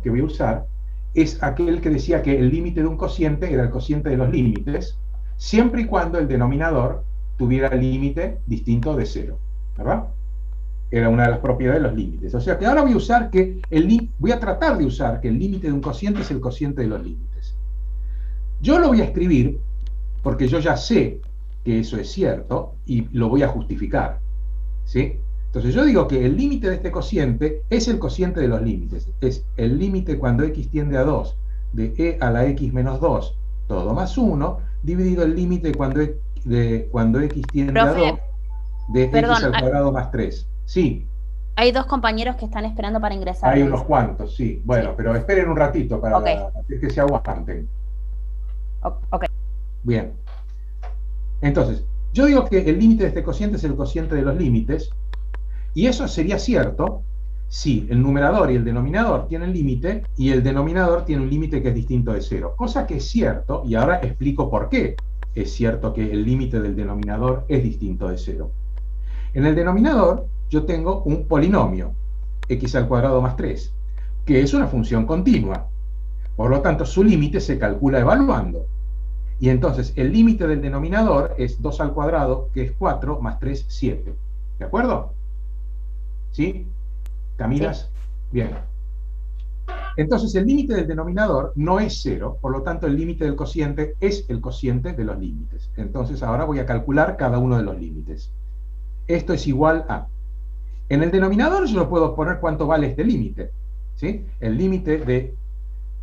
que voy a usar es aquel que decía que el límite de un cociente era el cociente de los límites, siempre y cuando el denominador tuviera límite distinto de 0, ¿verdad? Era una de las propiedades de los límites. O sea que ahora voy a usar voy a tratar de usar que el límite de un cociente es el cociente de los límites. Yo lo voy a escribir porque yo ya sé que eso es cierto y lo voy a justificar, ¿sí? Entonces yo digo que el límite de este cociente es el cociente de los límites. Es el límite cuando x tiende a 2 de e a la x menos 2 todo más 1 dividido el límite cuando x tiende a 2 de x al cuadrado más 3. Sí. Hay dos compañeros que están esperando para ingresar. Hay unos cuantos, sí. Bueno, sí. Pero esperen un ratito para que se aguanten. Ok. Bien. Entonces, yo digo que el límite de este cociente es el cociente de los límites, y eso sería cierto si el numerador y el denominador tienen límite, y el denominador tiene un límite que es distinto de 0. Cosa que es cierto, y ahora explico por qué es cierto que el límite del denominador es distinto de 0. En el denominador yo tengo un polinomio, x al cuadrado más 3, que es una función continua. Por lo tanto, su límite se calcula evaluando. Y entonces el límite del denominador es 2 al cuadrado, que es 4, más 3, 7. ¿De acuerdo? ¿Sí? ¿Caminas? Sí. Bien. Entonces el límite del denominador no es 0, por lo tanto el límite del cociente es el cociente de los límites. Entonces ahora voy a calcular cada uno de los límites. Esto es igual a... En el denominador yo no puedo poner cuánto vale este límite, ¿sí? El límite de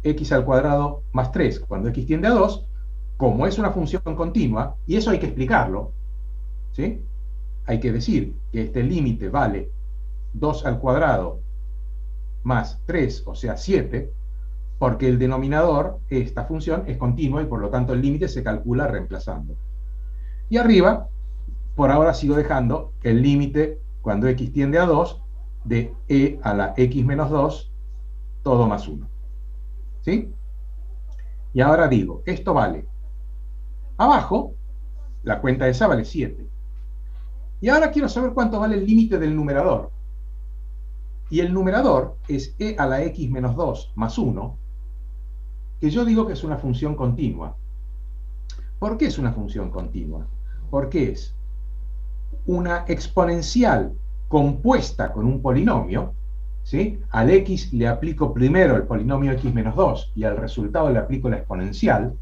x al cuadrado más 3, cuando x tiende a 2, como es una función continua, y eso hay que explicarlo, ¿sí? Hay que decir que este límite vale 2 al cuadrado más 3, o sea 7, porque el denominador, esta función, es continua y por lo tanto el límite se calcula reemplazando. Y arriba, por ahora sigo dejando el límite cuando x tiende a 2 de e a la x menos 2 todo más 1. ¿Sí? Y ahora digo, esto vale. Abajo, la cuenta esa vale 7. Y ahora quiero saber cuánto vale el límite del numerador. Y el numerador es e a la x menos 2 más 1, que yo digo que es una función continua. ¿Por qué es una función continua? Porque es una exponencial compuesta con un polinomio, ¿sí? Al x le aplico primero el polinomio x menos 2 y al resultado le aplico la exponencial.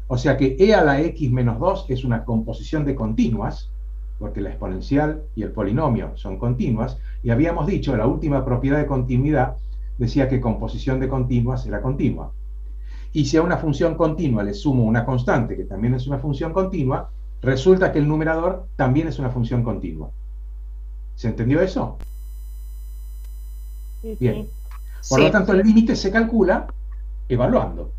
O sea que e a la x menos 2 es una composición de continuas, porque la exponencial y el polinomio son continuas, y habíamos dicho, la última propiedad de continuidad decía que composición de continuas era continua. Y si a una función continua le sumo una constante, que también es una función continua, resulta que el numerador también es una función continua. ¿Se entendió eso? Bien. Por lo tanto, el límite se calcula evaluando.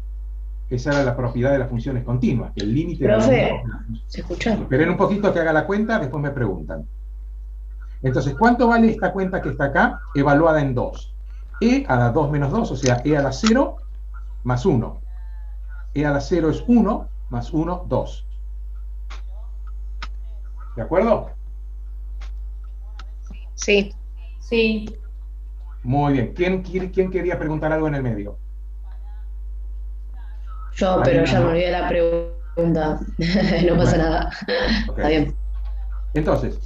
Esa era la propiedad de las funciones continuas. El límite... Profe, ¿se escucha? Esperen un poquito que haga la cuenta, después me preguntan. Entonces, ¿cuánto vale esta cuenta que está acá? Evaluada en 2. E a la 2 menos 2, o sea, e a la 0 más 1. E a la 0 es 1, más 1, 2. ¿De acuerdo? Sí. Sí. Muy bien. ¿Quién quería preguntar algo en el medio? Yo, pero ya me olvidé la pregunta. No pasa nada. Okay. Está bien. Entonces,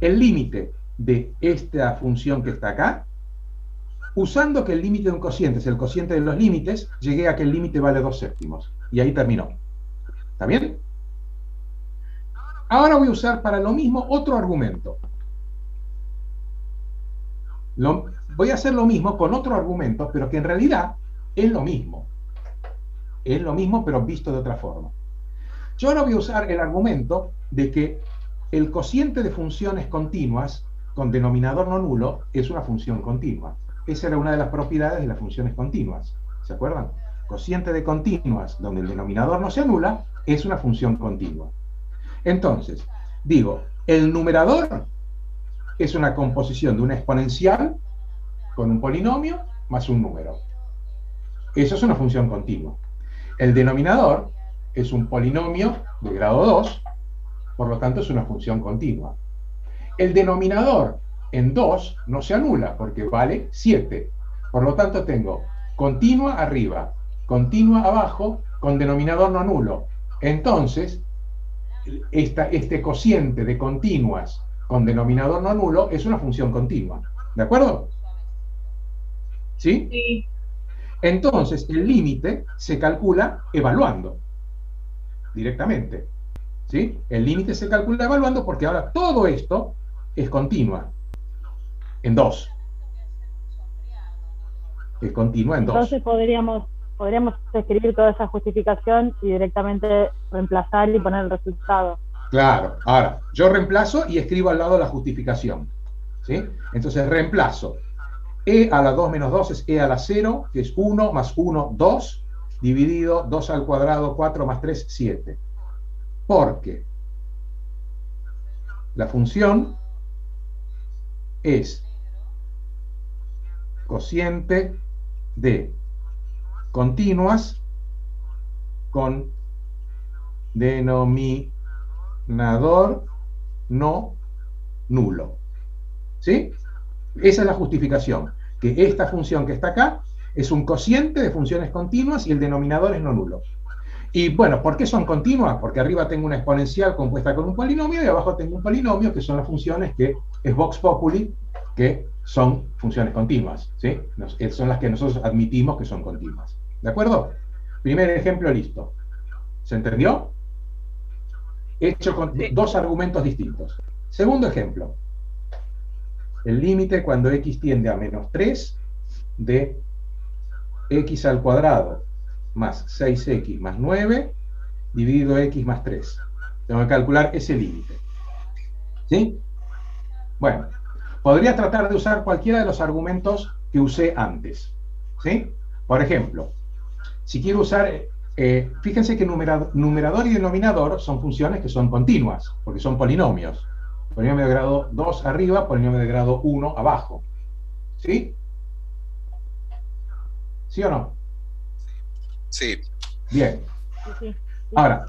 el límite de esta función que está acá, usando que el límite de un cociente es el cociente de los límites, llegué a que el límite vale 2/7. Y ahí terminó. ¿Está bien? Ahora voy a usar para lo mismo otro argumento. Voy a hacer lo mismo con otro argumento, pero que en realidad es lo mismo. Es lo mismo, pero visto de otra forma. Yo ahora voy a usar el argumento de que el cociente de funciones continuas con denominador no nulo es una función continua. Esa era una de las propiedades de las funciones continuas. ¿Se acuerdan? Cociente de continuas donde el denominador no se anula es una función continua. Entonces, digo, el numerador es una composición de una exponencial con un polinomio más un número. Eso es una función continua. El denominador es un polinomio de grado 2, por lo tanto es una función continua. El denominador en 2 no se anula porque vale 7. Por lo tanto tengo continua arriba, continua abajo, con denominador no nulo. Entonces, este cociente de continuas con denominador no nulo es una función continua. ¿De acuerdo? ¿Sí? Sí. Entonces, el límite se calcula evaluando directamente. ¿Sí? El límite se calcula evaluando porque ahora todo esto es continua en 2. Es continua en 2. Entonces podríamos escribir toda esa justificación y directamente reemplazar y poner el resultado. Claro. Ahora, yo reemplazo y escribo al lado la justificación. ¿Sí? Entonces reemplazo. E a la 2 menos 2 es E a la 0, que es 1 más 1, 2, dividido 2 al cuadrado, 4 más 3, 7. Porque la función es cociente de continuas con denominador no nulo. ¿Sí? Esa es la justificación, que esta función que está acá es un cociente de funciones continuas y el denominador es no nulo. Y bueno, ¿por qué son continuas? Porque arriba tengo una exponencial compuesta con un polinomio y abajo tengo un polinomio que son las funciones que es Vox Populi, que son funciones continuas, ¿sí? Son las que nosotros admitimos que son continuas. ¿De acuerdo? Primer ejemplo listo. ¿Se entendió? Hecho con dos argumentos distintos. Segundo ejemplo. El límite cuando x tiende a menos 3 de x al cuadrado más 6x más 9 dividido x más 3. Tengo que calcular ese límite. ¿Sí? Bueno, podría tratar de usar cualquiera de los argumentos que usé antes. ¿Sí? Por ejemplo, si quiero usar, fíjense que numerador y denominador son funciones que son continuas, porque son polinomios. Polinomio de grado 2 arriba, polinomio de grado 1 abajo. ¿Sí? ¿Sí o no? Sí. Bien. Ahora,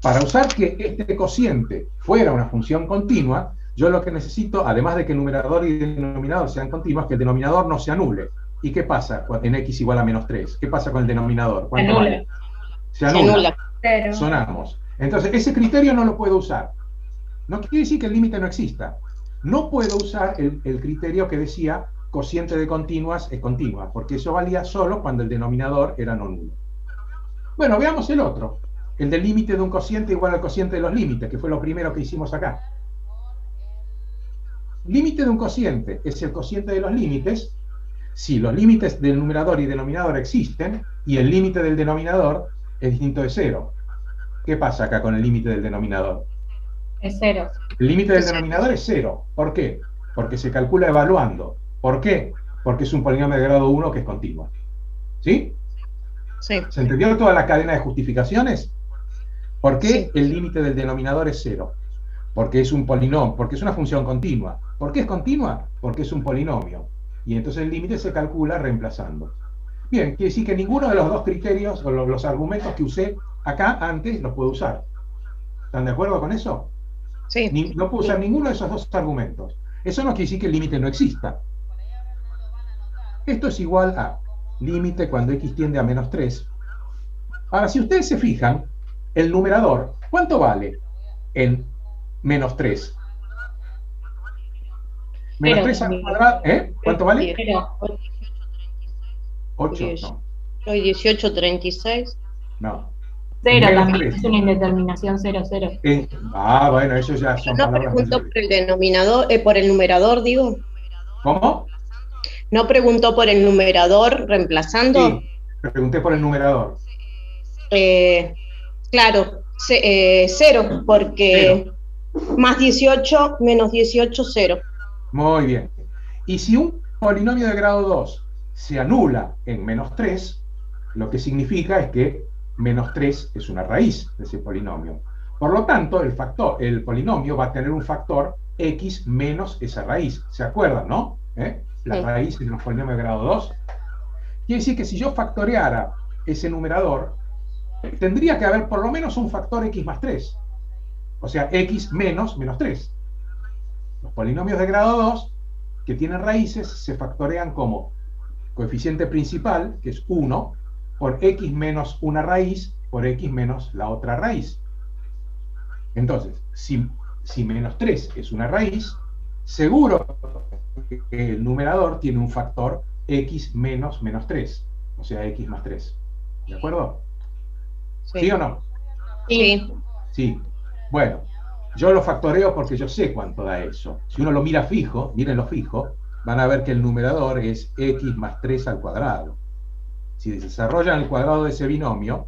para usar que este cociente fuera una función continua, yo lo que necesito, además de que el numerador y el denominador sean continuos, que el denominador no se anule. ¿Y qué pasa en x igual a menos 3? ¿Qué pasa con el denominador? Se anula. Vale? Se anula. Sonamos. Entonces, ese criterio no lo puedo usar. No quiere decir que el límite no exista. No puedo usar el criterio que decía cociente de continuas es continua, porque eso valía solo cuando el denominador era no nulo. Bueno, veamos el otro. El del límite de un cociente igual al cociente de los límites, que fue lo primero que hicimos acá. Límite de un cociente es el cociente de los límites si los límites del numerador y denominador existen y el límite del denominador es distinto de 0. ¿Qué pasa acá con el límite del denominador? Es 0. El límite del denominador es 0. ¿Por qué? Porque se calcula evaluando. ¿Por qué? Porque es un polinomio de grado 1 que es continuo. ¿Sí? Sí. ¿Se entendió toda la cadena de justificaciones? ¿Por qué Sí. el límite del denominador es 0? Porque es un polinomio, porque es una función continua. ¿Por qué es continua? Porque es un polinomio. Y entonces el límite se calcula reemplazando. Bien, quiere decir que ninguno de los dos criterios o los argumentos que usé acá antes los puedo usar. ¿Están de acuerdo con eso? Sí. No puedo usar ninguno de esos dos argumentos. Eso no quiere decir que el límite no exista. Esto es igual a límite cuando x tiende a menos 3. Ahora, si ustedes se fijan, el numerador, ¿cuánto vale en menos 3? Menos 3 al cuadrado, ¿eh? ¿Cuánto vale? 8, no. Soy 18,36. No. 0 Menos también. 3. Es una indeterminación 0, 0. Bueno, eso ya son No palabras preguntó mayores. por el denominador, por el numerador, digo. ¿Cómo? No preguntó por el numerador reemplazando. Sí, pregunté por el numerador. Claro, 0, porque más 18 menos 18, 0. Muy bien. Y si un polinomio de grado 2 se anula en menos 3, lo que significa es que menos 3 es una raíz de ese polinomio. Por lo tanto, el polinomio va a tener un factor x menos esa raíz. ¿Se acuerdan, no? La Sí. raíz de los polinomios de grado 2. Quiere decir que si yo factoreara ese numerador, tendría que haber por lo menos un factor x más 3. O sea, x menos 3. Los polinomios de grado 2 que tienen raíces se factorean como coeficiente principal, que es 1, por x menos una raíz, por x menos la otra raíz. Entonces, si menos 3 es una raíz, seguro que el numerador tiene un factor x menos menos 3, o sea, x más 3. ¿De acuerdo? ¿Sí o no? Sí. Sí. Bueno, yo lo factoreo porque yo sé cuánto da eso. Si uno lo mira fijo, mírenlo fijo, van a ver que el numerador es x más 3 al cuadrado. Si desarrollan el cuadrado de ese binomio,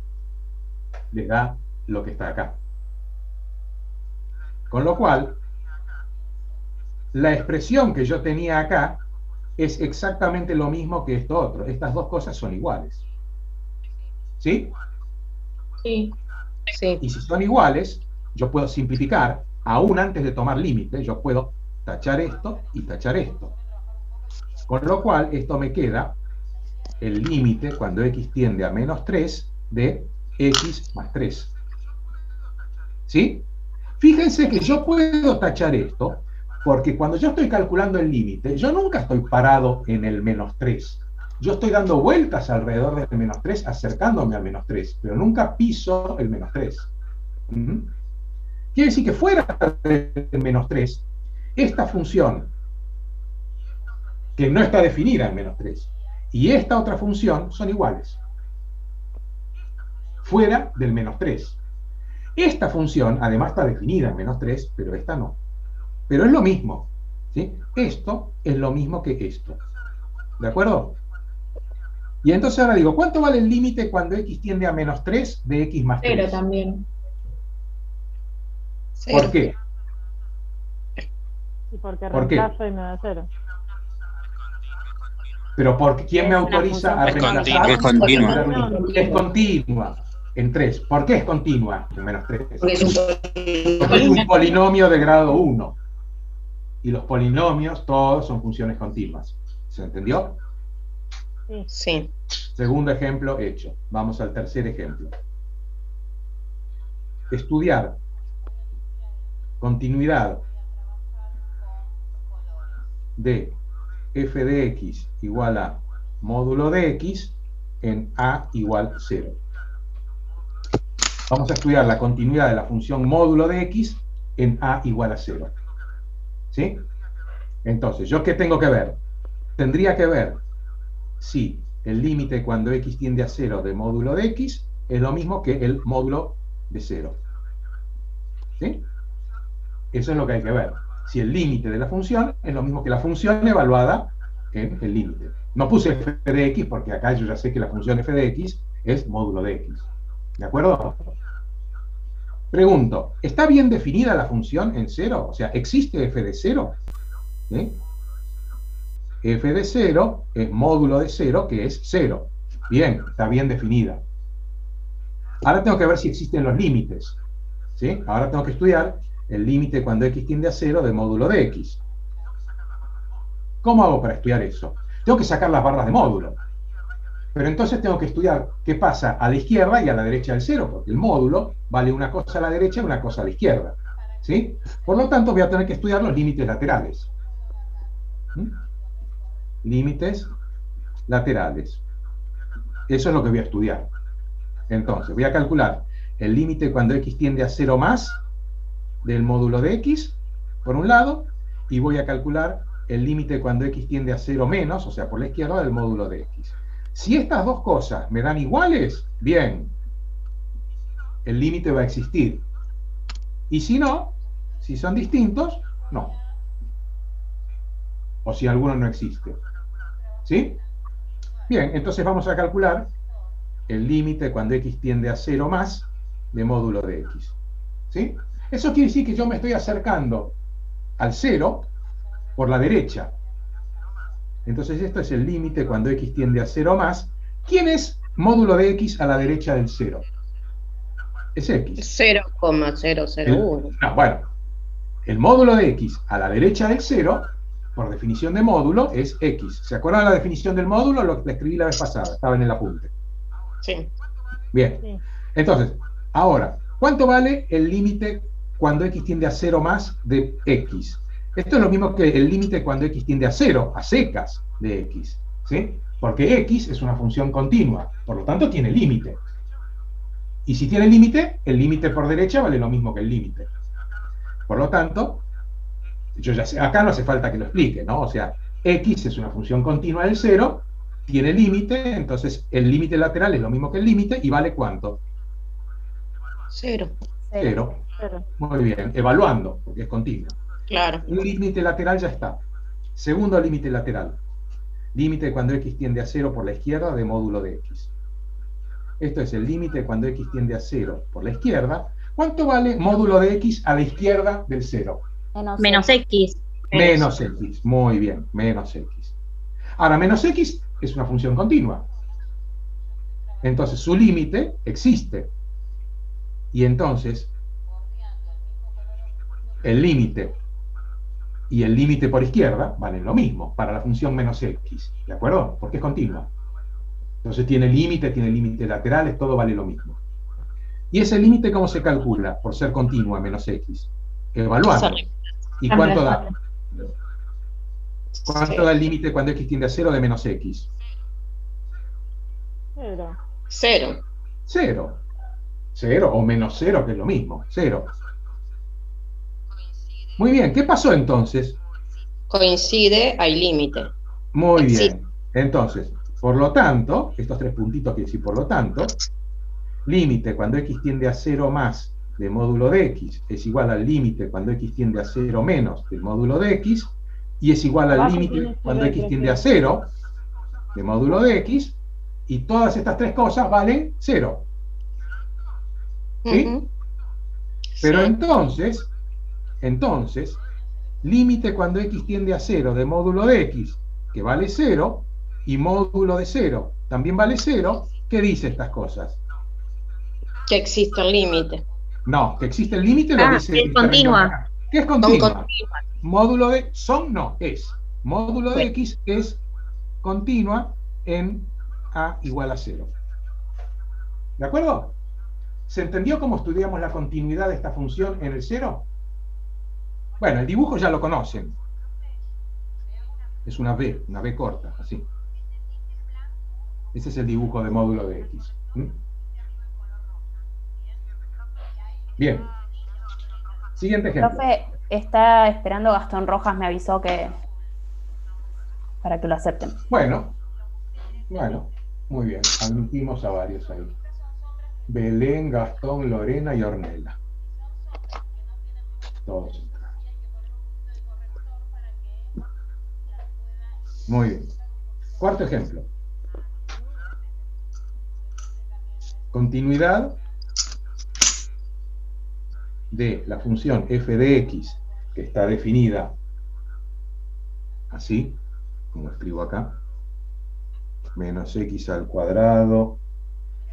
les da lo que está acá. Con lo cual, la expresión que yo tenía acá es exactamente lo mismo que esto otro. Estas dos cosas son iguales. ¿Sí? Sí. Sí. Y si son iguales, yo puedo simplificar, aún antes de tomar límite, yo puedo tachar esto y tachar esto. Con lo cual, esto me queda el límite cuando x tiende a menos 3 de x más 3. ¿Sí? Fíjense que yo puedo tachar esto porque cuando yo estoy calculando el límite, yo nunca estoy parado en el menos 3. Yo estoy dando vueltas alrededor del menos 3, acercándome al menos 3, pero nunca piso el menos 3. Quiere decir que fuera del menos 3, esta función, que no está definida en menos 3, y esta otra función son iguales. Fuera del menos 3. Esta función, además, está definida en menos 3, pero esta no. Pero es lo mismo, ¿sí? Esto es lo mismo que esto. ¿De acuerdo? Y entonces ahora digo, ¿cuánto vale el límite cuando x tiende a menos 3 de x más 3? 0 también. ¿Por qué? Y porque ¿Por qué? reemplazo y me da 0. Pero ¿quién me Es una autoriza a función reemplazar? Es continua. Es continua en 3. ¿Por qué es continua en menos 3? Porque es un Porque es un polinomio de grado 1. Y los polinomios todos son funciones continuas. ¿Se entendió? Sí. Segundo ejemplo hecho. Vamos al tercer ejemplo. Estudiar continuidad de f de x igual a módulo de x en a igual 0. Vamos a estudiar la continuidad de la función módulo de x en a igual a 0. ¿Sí? Entonces, ¿yo qué tengo que ver? Tendría que ver si el límite cuando x tiende a 0 de módulo de x es lo mismo que el módulo de 0. ¿Sí? Eso es lo que hay que ver. Si el límite de la función es lo mismo que la función evaluada en el límite. No puse f de x porque acá yo ya sé que la función f de x es módulo de x. ¿De acuerdo? Pregunto, ¿está bien definida la función en 0? O sea, ¿existe f de 0? ¿Sí? F de 0 es módulo de 0, que es 0. Bien, está bien definida. Ahora tengo que ver si existen los límites. ¿Sí? Ahora tengo que estudiar el límite cuando x tiende a 0 de módulo de x. ¿Cómo hago para estudiar eso? Tengo que sacar las barras de módulo. Pero entonces tengo que estudiar qué pasa a la izquierda y a la derecha del 0, porque el módulo vale una cosa a la derecha y una cosa a la izquierda. ¿Sí? Por lo tanto, voy a tener que estudiar los límites laterales. Límites laterales. Eso es lo que voy a estudiar. Entonces, voy a calcular el límite cuando x tiende a 0 más del módulo de x, por un lado, y voy a calcular el límite cuando x tiende a 0 menos, o sea, por la izquierda, del módulo de x. Si estas dos cosas me dan iguales, bien, el límite va a existir. Y si no, si son distintos, no. O si alguno no existe. ¿Sí? Bien, entonces vamos a calcular el límite cuando x tiende a 0 más de módulo de x. ¿Sí? Eso quiere decir que yo me estoy acercando al 0 por la derecha. Entonces esto es el límite cuando x tiende a 0 más. ¿Quién es módulo de x a la derecha del 0? Es x. 0,001. No, bueno, el módulo de x a la derecha del 0, por definición de módulo, es x. ¿Se acuerdan de la definición del módulo? Lo que escribí la vez pasada, estaba en el apunte. Sí. Bien. Sí. Entonces, ahora, ¿cuánto vale el límite cuando x tiende a 0 más de x? Esto es lo mismo que el límite cuando x tiende a 0, a secas de x. ¿Sí? Porque x es una función continua, por lo tanto tiene límite. Y si tiene límite, el límite por derecha vale lo mismo que el límite. Por lo tanto, yo ya sé, acá no hace falta que lo explique, ¿no? O sea, x es una función continua del 0, tiene límite, entonces el límite lateral es lo mismo que el límite, y vale ¿cuánto? 0. 0. Cero. Muy bien, evaluando, porque es continuo. Claro. Un límite lateral ya está. Segundo límite lateral. Límite cuando x tiende a 0 por la izquierda de módulo de x. Esto es el límite cuando x tiende a 0 por la izquierda. ¿Cuánto vale módulo de x a la izquierda del 0? Menos X. Menos x. Muy bien, menos x. Ahora, menos x es una función continua. Entonces, su límite existe. Y entonces, el límite y el límite por izquierda valen lo mismo para la función menos x. ¿De acuerdo? Porque es continua. Entonces tiene límites laterales, todo vale lo mismo. ¿Y ese límite cómo se calcula? Por ser continua, menos x. Evaluando. ¿Y cuánto da? ¿Cuánto da el límite cuando x tiende a 0 de menos x? Cero. 0. 0. 0 o menos 0, que es lo mismo. 0. Muy bien, ¿qué pasó entonces? Coincide, hay límite. Muy Existe. bien. Entonces, por lo tanto, estos tres puntitos quiere decir por lo tanto, límite cuando x tiende a 0 más de módulo de x es igual al límite cuando x tiende a 0 menos del módulo de x, y es igual al Abajo límite tiene cuando cero x de tiende a 0 de módulo de x, y todas estas tres cosas valen 0. ¿Sí? Ujú. Pero Sí. entonces, límite cuando x tiende a 0 de módulo de x, que vale 0, y módulo de 0 también vale 0, ¿qué dice estas cosas? Que existe el límite. No, que existe el límite, lo dice. es continua. ¿Qué es Son continua? continuas. Módulo de. No, es. Módulo de Bueno. x es continua en a igual a 0. ¿De acuerdo? ¿Se entendió cómo estudiamos la continuidad de esta función en el 0? Bueno, el dibujo ya lo conocen. Es una B corta, así. Ese es el dibujo de módulo de x. ¿Mm? Bien. Siguiente ejemplo. Profe, está esperando Gastón Rojas, me avisó que para que lo acepten. Bueno, muy bien. Admitimos a varios ahí. Belén, Gastón, Lorena y Ornella. Todos entraron. Muy bien. Cuarto ejemplo. Continuidad de la función f de x, que está definida así, como escribo acá, menos x al cuadrado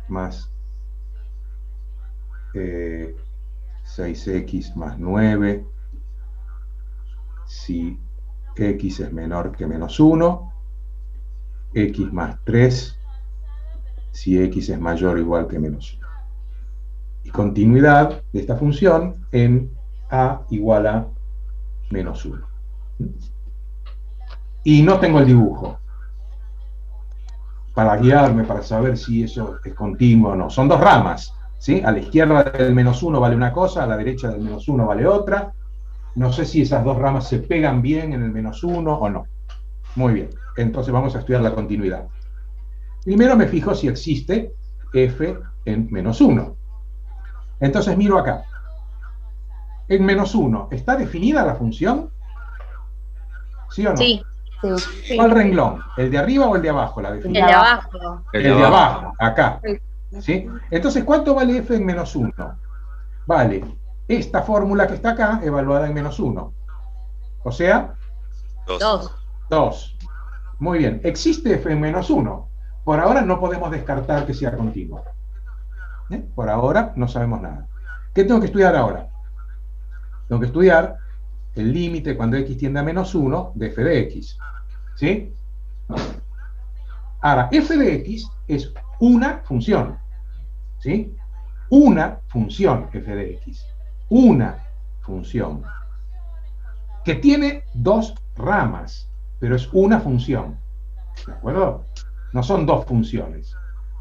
más 6x más 9 si x es menor que menos 1, x más 3 si x es mayor o igual que menos 1. Y continuidad de esta función en a igual a menos 1. Y no tengo el dibujo para guiarme, para saber si eso es continuo o no. Son dos ramas, ¿sí? A la izquierda del menos 1 vale una cosa, a la derecha del menos 1 vale otra. No sé si esas dos ramas se pegan bien en el menos 1 o no. Muy bien, entonces vamos a estudiar la continuidad. Primero me fijo si existe f en menos 1. Entonces miro acá. En menos 1, ¿está definida la función? ¿Sí o no? Sí, Sí. ¿Cuál renglón? ¿El de arriba o el de abajo? La el definición. de abajo. El de abajo, acá. ¿Sí? Entonces, ¿cuánto vale f en menos 1? Vale esta fórmula que está acá, evaluada en menos 1. O sea, 2. 2. Muy bien. ¿Existe f en menos 1? Por ahora no podemos descartar que sea continua. Por ahora no sabemos nada. ¿Qué tengo que estudiar ahora? Tengo que estudiar el límite cuando x tiende a menos 1 de f de x. ¿Sí? Ahora, f de x es una función. ¿Sí? Una función f de x. Una función. Que tiene dos ramas, pero es una función. ¿De acuerdo? No son dos funciones.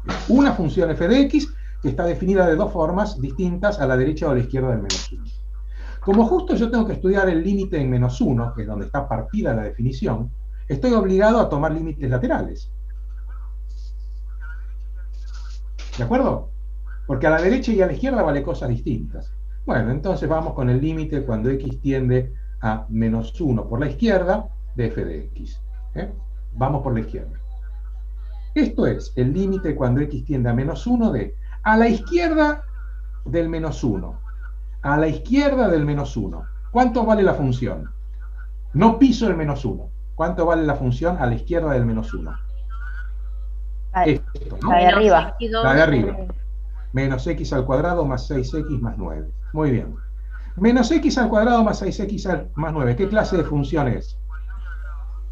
Es una función f de x que está definida de dos formas distintas a la derecha o a la izquierda del menos 1. Como justo yo tengo que estudiar el límite en menos 1, que es donde está partida la definición, estoy obligado a tomar límites laterales. ¿De acuerdo? Porque a la derecha y a la izquierda vale cosas distintas. Bueno, entonces vamos con el límite cuando x tiende a menos 1 por la izquierda de f de x. Vamos por la izquierda. Esto es el límite cuando x tiende a menos 1 de a la izquierda del menos 1. A la izquierda del menos 1. ¿Cuánto vale la función? No piso el menos 1. ¿Cuánto vale la función a la izquierda del menos 1? Esto, ¿no? La de arriba. La de arriba. Menos x al cuadrado más 6x más 9. Muy bien. Menos x al cuadrado más 6x más 9. ¿Qué clase de función es?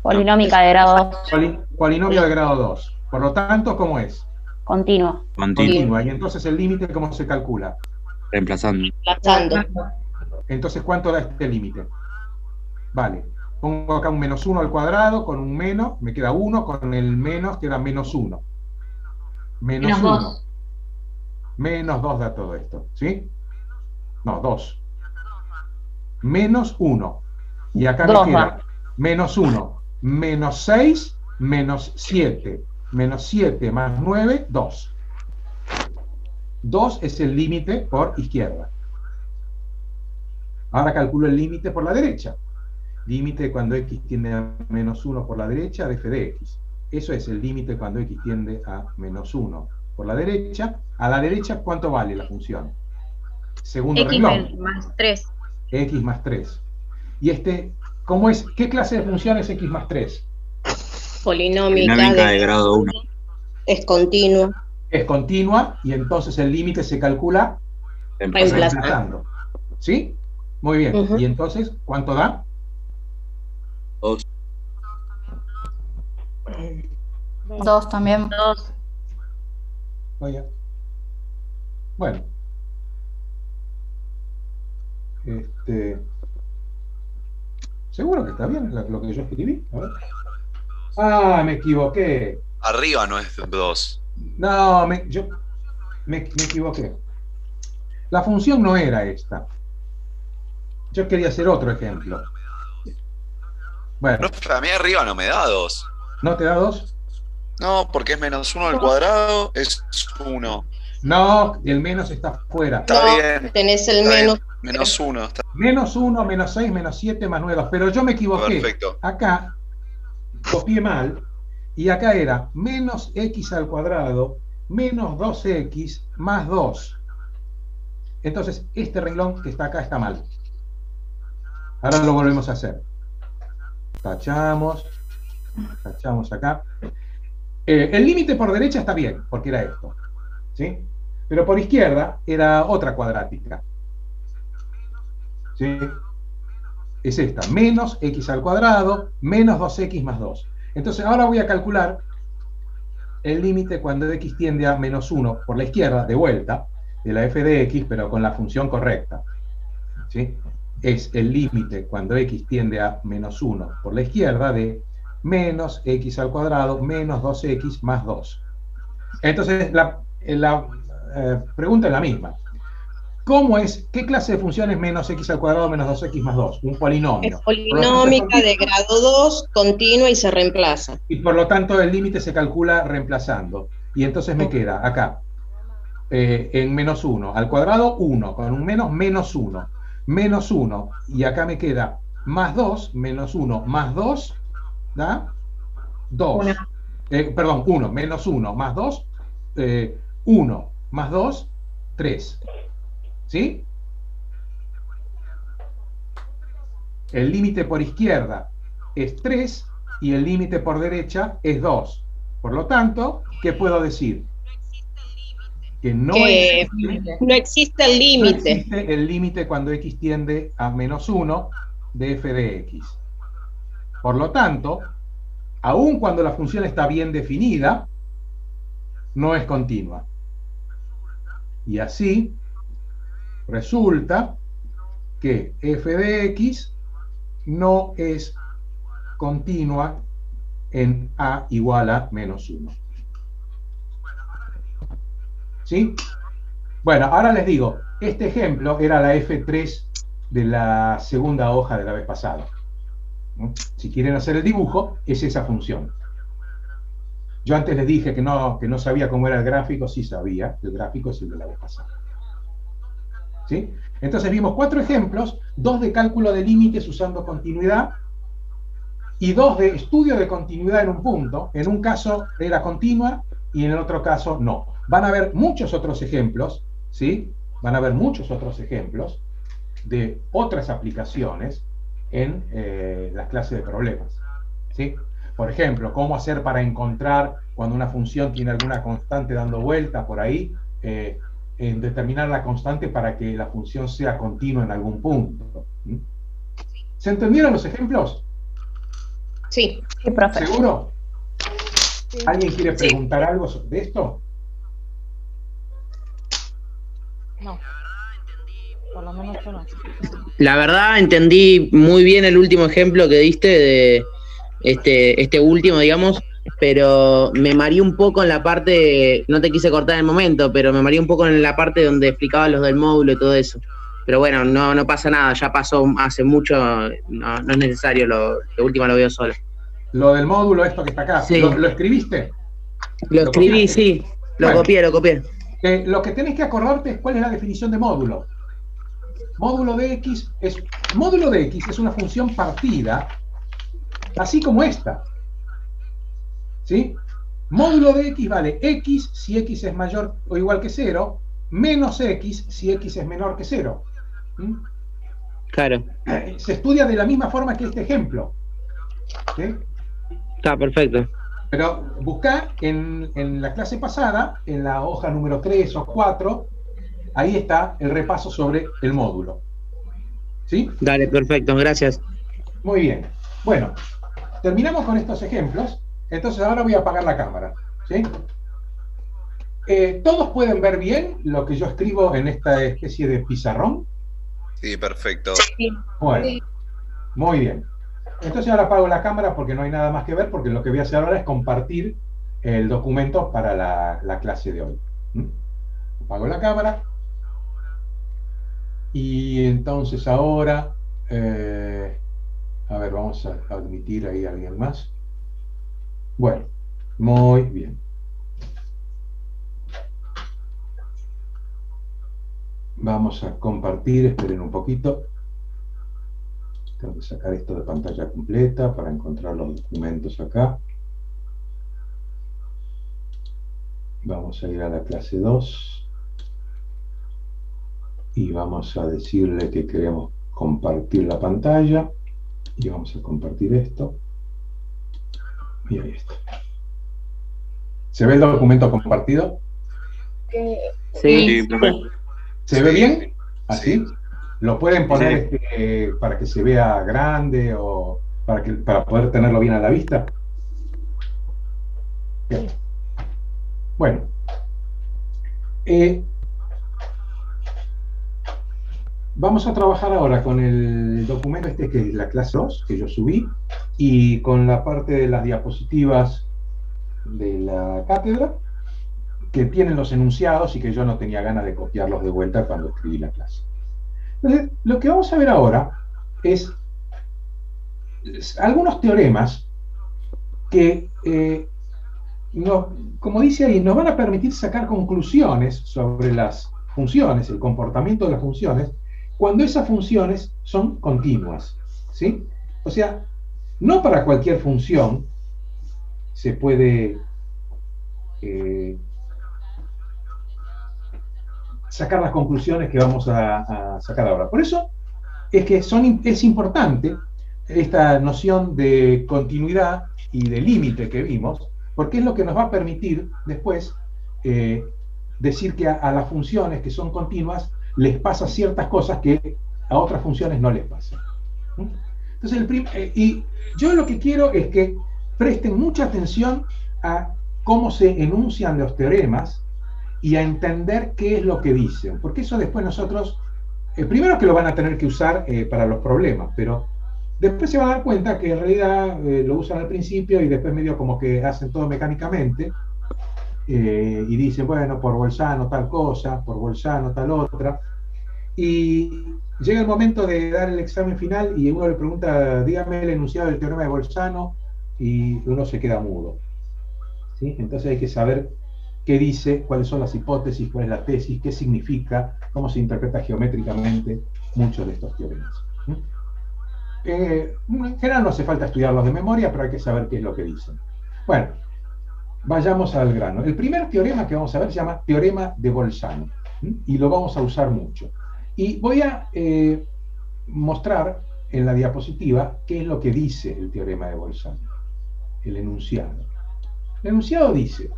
Polinómica de grado 2. Polinomio de grado 2. Por lo tanto, ¿cómo es? Continua. Continua. Y entonces el límite, ¿cómo se calcula? Reemplazando. Entonces, ¿cuánto da este límite? Vale. Pongo acá un menos 1 al cuadrado con un menos, me queda 1, con el menos queda menos 1. Menos 1. 2. Menos 2 da todo esto, ¿sí? No, 2. Menos 1. Y acá me queda menos 1, menos 6, menos 7. Menos 7 más 9, 2. 2 es el límite por izquierda. Ahora calculo el límite por la derecha. Límite cuando x tiende a menos 1 por la derecha de f de x. Eso es el límite cuando x tiende a menos 1 por la derecha. A la derecha, ¿cuánto vale la función? Segundo X renglón. más 3. X más 3. Y ¿cómo es? ¿Qué clase de función es x más 3? Polinómica de grado 1. Es continua. Es continua y entonces el límite se calcula reemplazando. ¿Sí? Muy bien. Y entonces, ¿cuánto da? 2. 2 también. 2. Oye. Bueno. Seguro que está bien lo que yo escribí. A ver. Ah, me equivoqué. Arriba no es 2. No, yo me equivoqué. La función no era esta. Yo quería hacer otro ejemplo. Bueno, No, a mí arriba no me da 2. ¿no te da 2? No, porque es menos 1 al cuadrado, es 1. No, el menos está fuera. Está No, bien. tenés el Está bien. menos. Menos 1. Menos 1, menos 6, menos 7, más 9. Pero yo me equivoqué. Perfecto. Acá copié mal. Y acá era menos x al cuadrado menos 2x más 2. Entonces, este renglón que está acá está mal. Ahora lo volvemos a hacer. Tachamos acá. El límite por derecha está bien, porque era esto, ¿sí? Pero por izquierda era otra cuadrática, ¿sí? Es esta, menos x al cuadrado menos 2x más 2. Entonces ahora voy a calcular el límite cuando x tiende a menos 1 por la izquierda, de vuelta, de la f de x, pero con la función correcta, ¿sí? Es el límite cuando x tiende a menos 1 por la izquierda de menos x al cuadrado menos 2x más 2. Entonces la pregunta es la misma. ¿Qué clase de función es menos x al cuadrado menos 2x más 2? Un polinomio. Es polinómica de grado 2, continua y se reemplaza. Y por lo tanto el límite se calcula reemplazando. Y entonces me queda acá, en menos 1 al cuadrado 1, con un menos 1. Menos 1, y acá me queda más 2, menos 1 más 2, ¿da? 2. Perdón, 1, menos 1 más 2, 1 más 2, 3. ¿Sí? El límite por izquierda es 3 y el límite por derecha es 2. Por lo tanto, ¿qué puedo decir? Que no existe el límite. No existe el límite cuando x tiende a menos 1 de f de x. Por lo tanto, aun cuando la función está bien definida, no es continua. Y así resulta que f de x no es continua en a igual a menos 1. ¿Sí? Bueno, ahora les digo, este ejemplo era la F3 de la segunda hoja de la vez pasada. ¿No? Si quieren hacer el dibujo, es esa función. Yo antes les dije que no sabía cómo era el gráfico, sí sabía, el gráfico es el de la vez pasada. ¿Sí? Entonces vimos 4 ejemplos, 2 de cálculo de límites usando continuidad y 2 de estudio de continuidad en un punto. En un caso era continua y en el otro caso no. Van a haber muchos otros ejemplos, ¿sí? Van a haber muchos otros ejemplos de otras aplicaciones en las clases de problemas, ¿sí? Por ejemplo, cómo hacer para encontrar cuando una función tiene alguna constante dando vuelta por ahí, en determinar la constante para que la función sea continua en algún punto. ¿Mm? ¿Se entendieron los ejemplos? Sí. Sí, profe. ¿Seguro? Sí. ¿Alguien quiere preguntar algo sobre esto? No. Por lo menos yo no. La verdad entendí muy bien el último ejemplo que diste de este último, digamos, pero me mareé un poco en la parte, no te quise cortar en el momento, pero me mareé un poco en la parte donde explicaba los del módulo y todo eso. Pero bueno, no pasa nada, ya pasó hace mucho, no es necesario, lo último lo veo solo. Lo del módulo, esto que está acá, Sí. ¿lo escribiste? Lo escribí, copiaste? sí, lo Bueno. copié. Lo que tenés que acordarte es cuál es la definición de módulo. Módulo de X es una función partida, así como esta. ¿Sí? Módulo de X vale X si X es mayor o igual que 0, menos X si X es menor que 0. ¿Mm? Claro, Se estudia de la misma forma que este ejemplo. ¿Sí? está perfecto. Pero buscá en la clase pasada, en la hoja número 3 o 4, ahí está el repaso sobre el módulo. ¿Sí? Dale, perfecto, gracias. Muy bien. Bueno, terminamos con estos ejemplos. Entonces ahora voy a apagar la cámara. ¿Sí? ¿Todos pueden ver bien lo que yo escribo en esta especie de pizarrón? Sí, perfecto. Bueno, muy bien. Entonces ahora apago la cámara porque no hay nada más que ver, porque lo que voy a hacer ahora es compartir el documento para la clase de hoy. ¿Mm? Apago la cámara. Y entonces ahora, a ver, vamos a admitir ahí a alguien más. Bueno, muy bien. Vamos a compartir, esperen un poquito. Tengo que sacar esto de pantalla completa para encontrar los documentos acá. Vamos a ir a la clase 2. Y vamos a decirle que queremos compartir la pantalla. Y vamos a compartir esto. Y ahí está. ¿Se ve el documento compartido? Sí, ¿Se ve bien? ¿Así? Sí. ¿Lo pueden poner para que se vea grande o para poder tenerlo bien a la vista? Bien. Bueno. Vamos a trabajar ahora con el documento que es la clase 2, que yo subí, y con la parte de las diapositivas de la cátedra, que tienen los enunciados y que yo no tenía ganas de copiarlos de vuelta cuando escribí la clase. Entonces, lo que vamos a ver ahora es algunos teoremas que, como dice ahí, nos van a permitir sacar conclusiones sobre las funciones, el comportamiento de las funciones, cuando esas funciones son continuas. ¿Sí? O sea, no para cualquier función se puede sacar las conclusiones que vamos a sacar ahora. Por eso es que es importante esta noción de continuidad y de límite que vimos, porque es lo que nos va a permitir después decir que a las funciones que son continuas les pasa ciertas cosas que a otras funciones no les pasan. Entonces, y yo lo que quiero es que presten mucha atención a cómo se enuncian los teoremas y a entender qué es lo que dicen, porque eso después nosotros, primero que lo van a tener que usar para los problemas, pero después se van a dar cuenta que en realidad lo usan al principio y después medio como que hacen todo mecánicamente, y dice, bueno, por Bolzano tal cosa, por Bolzano tal otra, y llega el momento de dar el examen final y uno le pregunta, dígame el enunciado del teorema de Bolzano, y uno se queda mudo, ¿sí? Entonces hay que saber qué dice, cuáles son las hipótesis, cuál es la tesis, qué significa, cómo se interpreta geométricamente muchos de estos teoremas. En general no hace falta estudiarlos de memoria, pero hay que saber qué es lo que dicen. Bueno, vayamos al grano. El primer teorema que vamos a ver se llama teorema de Bolzano, y lo vamos a usar mucho. Y voy a mostrar en la diapositiva qué es lo que dice el teorema de Bolzano, el enunciado. El enunciado dice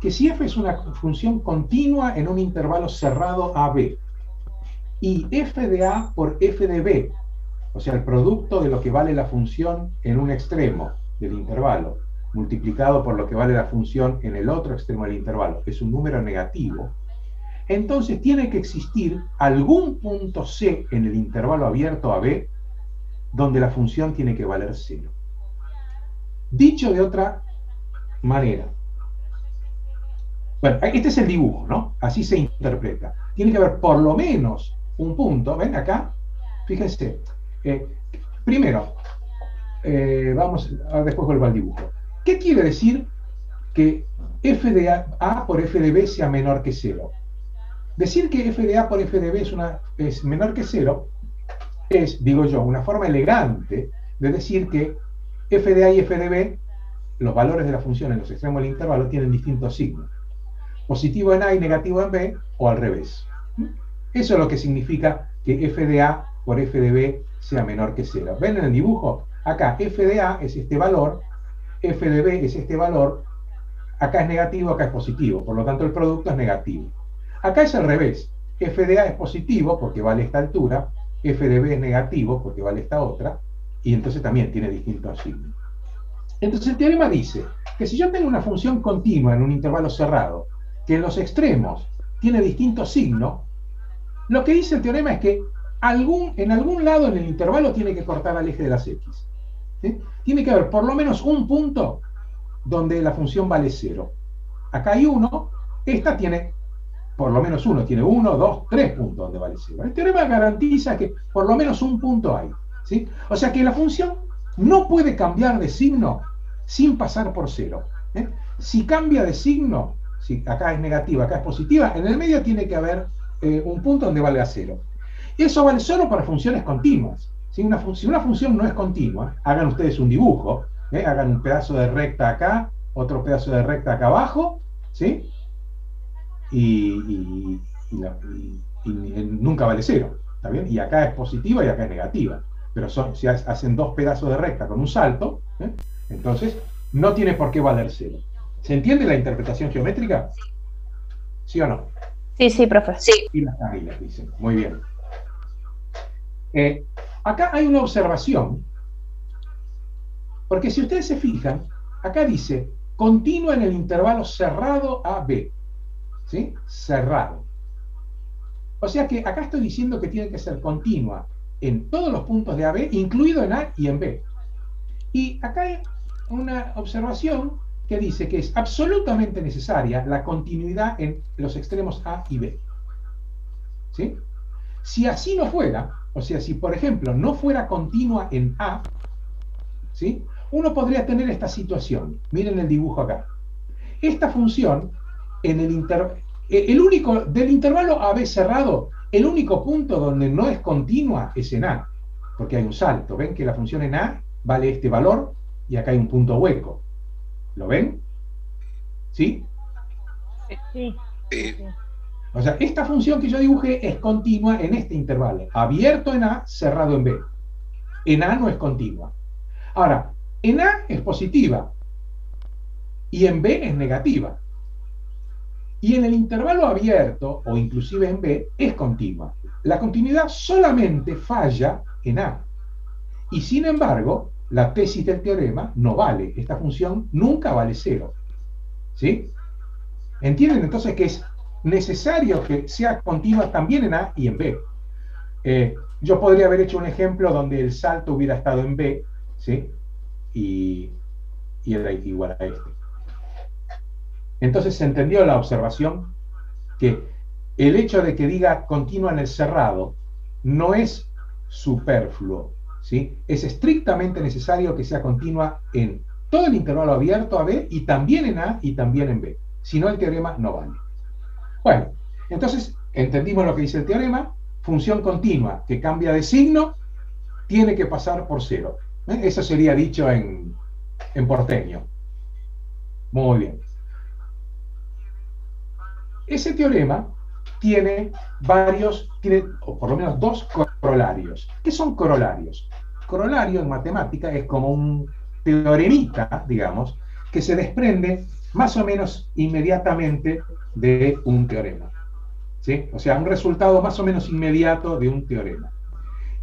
que si f es una función continua en un intervalo cerrado AB, y f de A por f de B, o sea, el producto de lo que vale la función en un extremo del intervalo, multiplicado por lo que vale la función en el otro extremo del intervalo, es un número negativo, entonces tiene que existir algún punto C en el intervalo abierto AB donde la función tiene que valer 0. Dicho de otra manera, bueno, este es el dibujo, ¿no? Así se interpreta. Tiene que haber por lo menos un punto, ¿ven acá? Fíjense. Primero, después vuelvo al dibujo. ¿Qué quiere decir que f de A por f de B sea menor que 0? Decir que f de A por f de B es menor que 0 es, digo yo, una forma elegante de decir que f de A y f de B, los valores de la función en los extremos del intervalo, tienen distintos signos. Positivo en A y negativo en B, o al revés. Eso es lo que significa que f de A por f de B sea menor que 0. ¿Ven en el dibujo? Acá f de A es este valor, f de B es este valor, acá es negativo, acá es positivo, por lo tanto el producto es negativo. Acá es al revés, f de A es positivo porque vale esta altura, f de B es negativo porque vale esta otra, y entonces también tiene distintos signos. Entonces el teorema dice que si yo tengo una función continua en un intervalo cerrado, que en los extremos tiene distintos signos, lo que dice el teorema es que en algún lado en el intervalo tiene que cortar al eje de las x. ¿Sí? Tiene que haber por lo menos un punto donde la función vale 0. Acá hay 1, esta tiene por lo menos uno, tiene 1, 2, 3 puntos donde vale 0. El teorema garantiza que por lo menos un punto hay. ¿Sí? O sea que la función no puede cambiar de signo sin pasar por 0. Si cambia de signo, si acá es negativa, acá es positiva, en el medio tiene que haber un punto donde valga 0. Eso vale solo para funciones continuas. Si una función no es continua, hagan ustedes un dibujo, hagan un pedazo de recta acá, otro pedazo de recta acá abajo, ¿sí? Y nunca vale 0, ¿está bien? Y acá es positiva y acá es negativa. Pero si hacen dos pedazos de recta con un salto, entonces no tiene por qué valer 0. ¿Se entiende la interpretación geométrica? ¿Sí o no? Sí, sí, profe. Sí. Y las águilas dicen. Muy bien. Acá hay una observación, porque si ustedes se fijan, acá dice continua en el intervalo cerrado AB. ¿Sí? Cerrado. O sea que acá estoy diciendo que tiene que ser continua en todos los puntos de AB, incluido en A y en B. Y acá hay una observación que dice que es absolutamente necesaria la continuidad en los extremos A y B. ¿Sí? Si así no fuera, o sea, si por ejemplo no fuera continua en A, ¿sí? Uno podría tener esta situación. Miren el dibujo acá. Esta función, en del intervalo AB cerrado, el único punto donde no es continua es en A, porque hay un salto. ¿Ven que la función en A vale este valor y acá hay un punto hueco? ¿Lo ven? ¿Sí? Sí. O sea, esta función que yo dibujé es continua en este intervalo, abierto en A, cerrado en B. En A no es continua. Ahora, en A es positiva y en B es negativa. Y en el intervalo abierto, o inclusive en B, es continua. La continuidad solamente falla en A. Y sin embargo, la tesis del teorema no vale. Esta función nunca vale 0. ¿Sí? ¿Entienden entonces que es necesario que sea continua también en A y en B? Yo podría haber hecho un ejemplo donde el salto hubiera estado en B, ¿sí? Y era igual a este. Entonces se entendió la observación que el hecho de que diga continua en el cerrado no es superfluo, ¿sí? Es estrictamente necesario que sea continua en todo el intervalo abierto AB y también en A y también en B. Si no, el teorema no vale. Bueno, entonces entendimos lo que dice el teorema. Función continua que cambia de signo tiene que pasar por cero. Eso sería dicho en porteño. Muy bien. Ese teorema tiene o por lo menos dos corolarios. ¿Qué son corolarios? Corolario en matemática es como un teoremita, digamos, que se desprende más o menos inmediatamente de un teorema, ¿sí? O sea, un resultado más o menos inmediato de un teorema.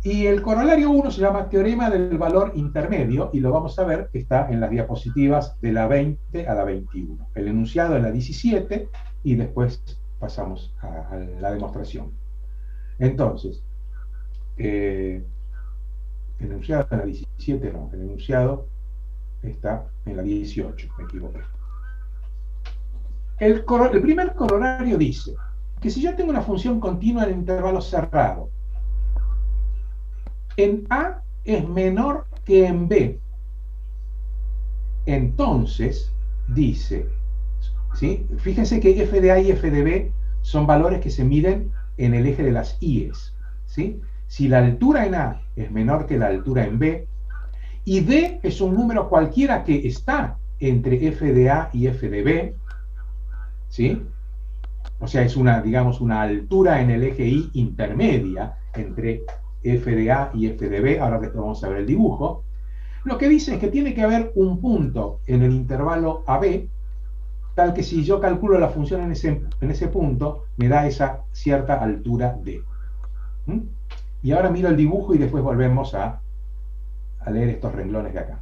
Y el corolario 1 se llama teorema del valor intermedio, y lo vamos a ver que está en las diapositivas de la 20 a la 21. El enunciado en la 17 y después pasamos a la demostración. Entonces, el enunciado en la 17 no, el enunciado está en la 18, me equivoqué. El primer corolario dice que si yo tengo una función continua en el intervalo cerrado, en A es menor que en B, entonces dice, ¿sí? Fíjense que f de A y f de B son valores que se miden en el eje de las I's, ¿sí? Si la altura en A es menor que la altura en B, y D es un número cualquiera que está entre f de A y f de B, ¿sí? O sea, es una, digamos, una altura en el eje Y intermedia entre f de A y f de B. Ahora después vamos a ver el dibujo. Lo que dice es que tiene que haber un punto en el intervalo AB, tal que si yo calculo la función en ese punto, me da esa cierta altura D. Y ahora miro el dibujo y después volvemos a leer estos renglones de acá.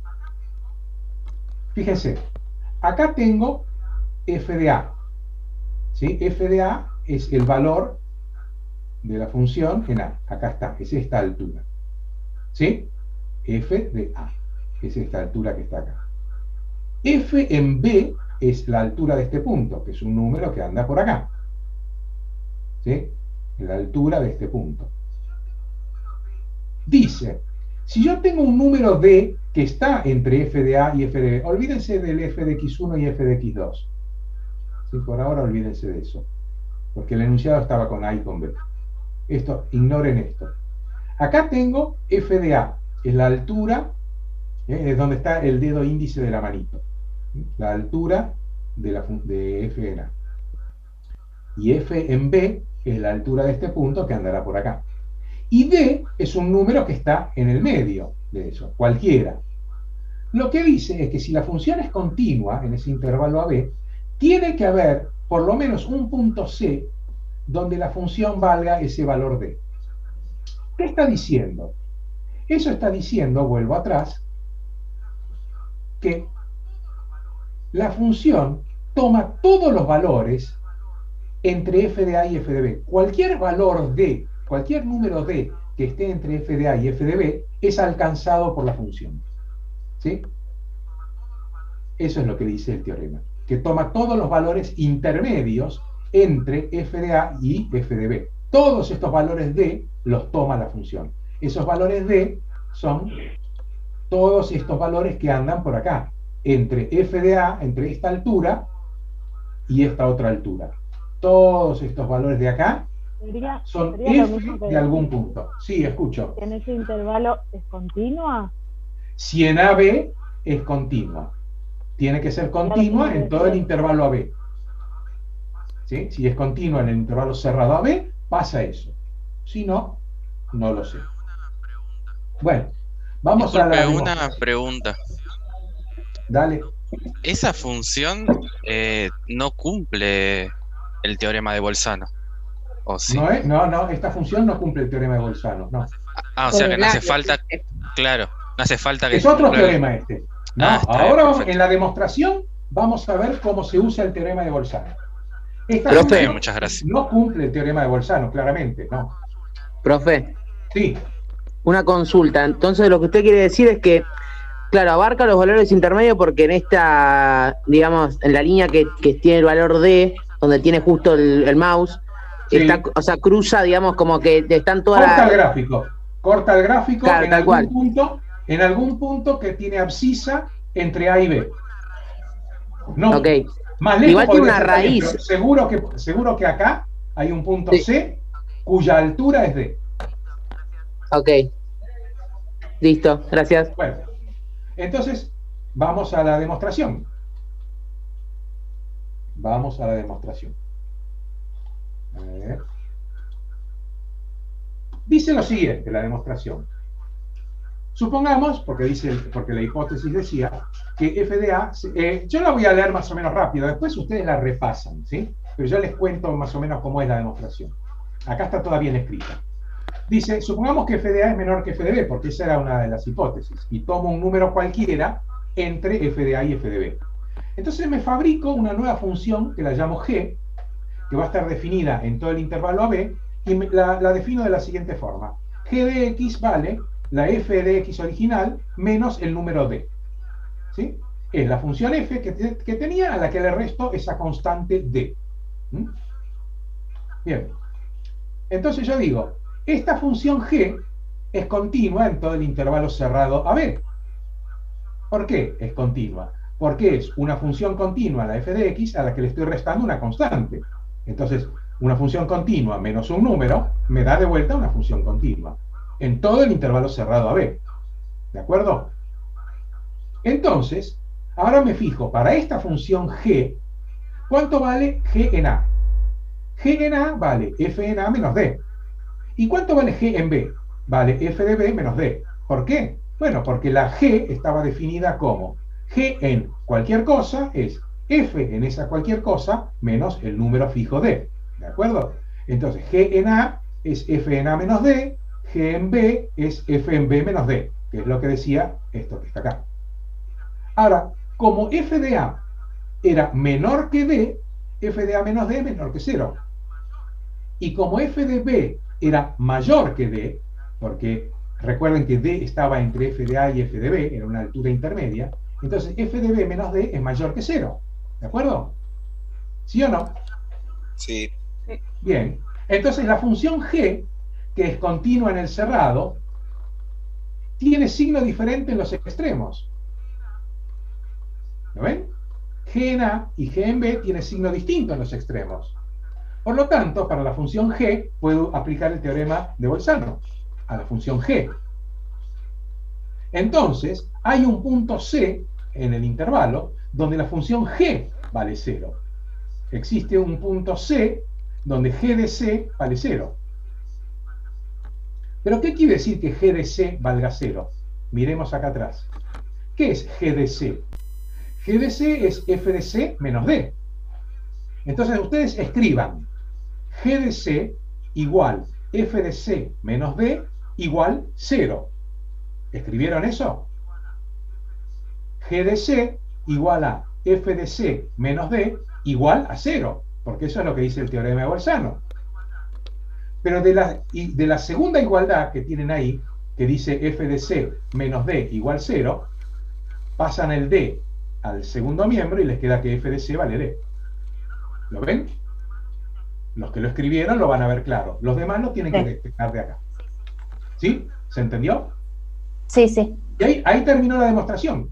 Fíjense, acá tengo f de A, ¿sí? F de A es el valor de la función en A. Acá está, es esta altura, ¿sí? F de A es esta altura que está acá. F en B es la altura de este punto, que es un número que anda por acá, ¿sí? La altura de este punto. Dice, si yo tengo un número D que está entre f de A y f de B, olvídense del f de x1 y f de x2. ¿Sí? Por ahora olvídense de eso, porque el enunciado estaba con A y con B. Esto, ignoren esto. Acá tengo f de A, es la altura, es donde está el dedo índice de la manito, la altura de f en A. Y f en B es la altura de este punto que andará por acá. Y D es un número que está en el medio de eso, cualquiera. Lo que dice es que si la función es continua en ese intervalo AB, tiene que haber por lo menos un punto C donde la función valga ese valor D. ¿Qué está diciendo? Eso está diciendo, vuelvo atrás, que la función toma todos los valores entre f de A y f de B. Cualquier valor D, cualquier número D que esté entre f de A y f de B es alcanzado por la función, ¿sí? Eso es lo que dice el teorema, que toma todos los valores intermedios entre f de A y f de B. Todos estos valores D los toma la función. Esos valores D son todos estos valores que andan por acá, entre f de A, entre esta altura y esta otra altura. Todos estos valores de acá son f de algún punto. Sí, escucho. ¿En ese intervalo es continua? Si en AB es continua. Tiene que ser continua en todo el intervalo AB. ¿Sí? Si es continua en el intervalo cerrado AB, pasa eso. Si no, no lo sé. Bueno, vamos a la... Una pregunta. Dale. Esa función no cumple el teorema de Bolzano. ¿O sí? No, esta función no cumple el teorema de Bolzano, no. Ah, o sea que no hace falta, claro, no hace falta que... Es otro teorema este. No, bien, ahora vamos, en la demostración vamos a ver cómo se usa el teorema de Bolzano. Esta Profe, muchas gracias. No cumple el teorema de Bolzano, claramente, no. Profe. Sí. Una consulta. Entonces lo que usted quiere decir es que Claro, abarca los valores intermedios porque en esta, digamos, en la línea que tiene el valor D, donde tiene justo el mouse, Sí. está, o sea, cruza, digamos, como que están todas Corta las... el gráfico. Corta el gráfico Claro, en, tal cual. en algún punto que tiene abscisa entre A y B. No, Ok. más lejos Igual tiene podría una ser también, raíz. pero seguro que acá hay un punto Sí. C cuya altura es D. Ok. Listo, gracias. Bueno, entonces vamos a la demostración. Vamos a la demostración. A ver. Dice lo siguiente, la demostración. Supongamos, porque la hipótesis decía, que f de A, yo la voy a leer más o menos rápido, después ustedes la repasan, ¿sí? Pero yo les cuento más o menos cómo es la demostración. Acá está toda bien escrita. Dice, supongamos que f de A es menor que f de B, porque esa era una de las hipótesis, y tomo un número cualquiera entre f de A y f de B. Entonces me fabrico una nueva función que la llamo g, que va a estar definida en todo el intervalo AB, y la defino de la siguiente forma. G de x vale la f de x original menos el número d. ¿Sí? Es la función f que tenía a la que le resto esa constante d. ¿Mm? Bien. Entonces yo digo, esta función g es continua en todo el intervalo cerrado AB. ¿Por qué es continua? Porque es una función continua, la f de x, a la que le estoy restando una constante. Entonces, una función continua menos un número me da de vuelta una función continua en todo el intervalo cerrado AB. ¿De acuerdo? Entonces, ahora me fijo, para esta función g, ¿cuánto vale g en A? G en A vale f en A menos d. ¿Y cuánto vale g en B? Vale f de B menos d. ¿Por qué? Bueno, porque la g estaba definida como g en cualquier cosa es f en esa cualquier cosa menos el número fijo d. ¿De acuerdo? Entonces, g en A es f en A menos d, g en B es f en B menos d, que es lo que decía esto que está acá. Ahora, como f de A era menor que d, f de A menos d es menor que 0. Y como f de B era mayor que d, porque recuerden que d estaba entre f de A y f de B, era una altura intermedia, entonces f de B menos d es mayor que 0. ¿De acuerdo? ¿Sí o no? Sí. Bien. Entonces la función g, que es continua en el cerrado, tiene signo diferente en los extremos. ¿Lo ven? G en A y G en B tiene signo distinto en los extremos. Por lo tanto, para la función g, puedo aplicar el teorema de Bolzano a la función g. Entonces, hay un punto C en el intervalo donde la función g vale 0. Existe un punto C donde g de C vale 0. ¿Pero qué quiere decir que g de C valga 0? Miremos acá atrás. ¿Qué es g de C? G de C es f de C menos d. Entonces ustedes escriban g de C igual f de C menos d igual 0. ¿Escribieron eso? G de C igual a f de C menos d igual a 0, porque eso es lo que dice el teorema de Bolzano. Pero de la segunda igualdad que tienen ahí, que dice f de C menos d igual 0, pasan el d al segundo miembro y les queda que f de C vale d. ¿Lo ven? Los que lo escribieron lo van a ver claro. Los demás lo tienen que despejar de acá. ¿Sí? ¿Se entendió? Sí, sí. Y ahí terminó la demostración.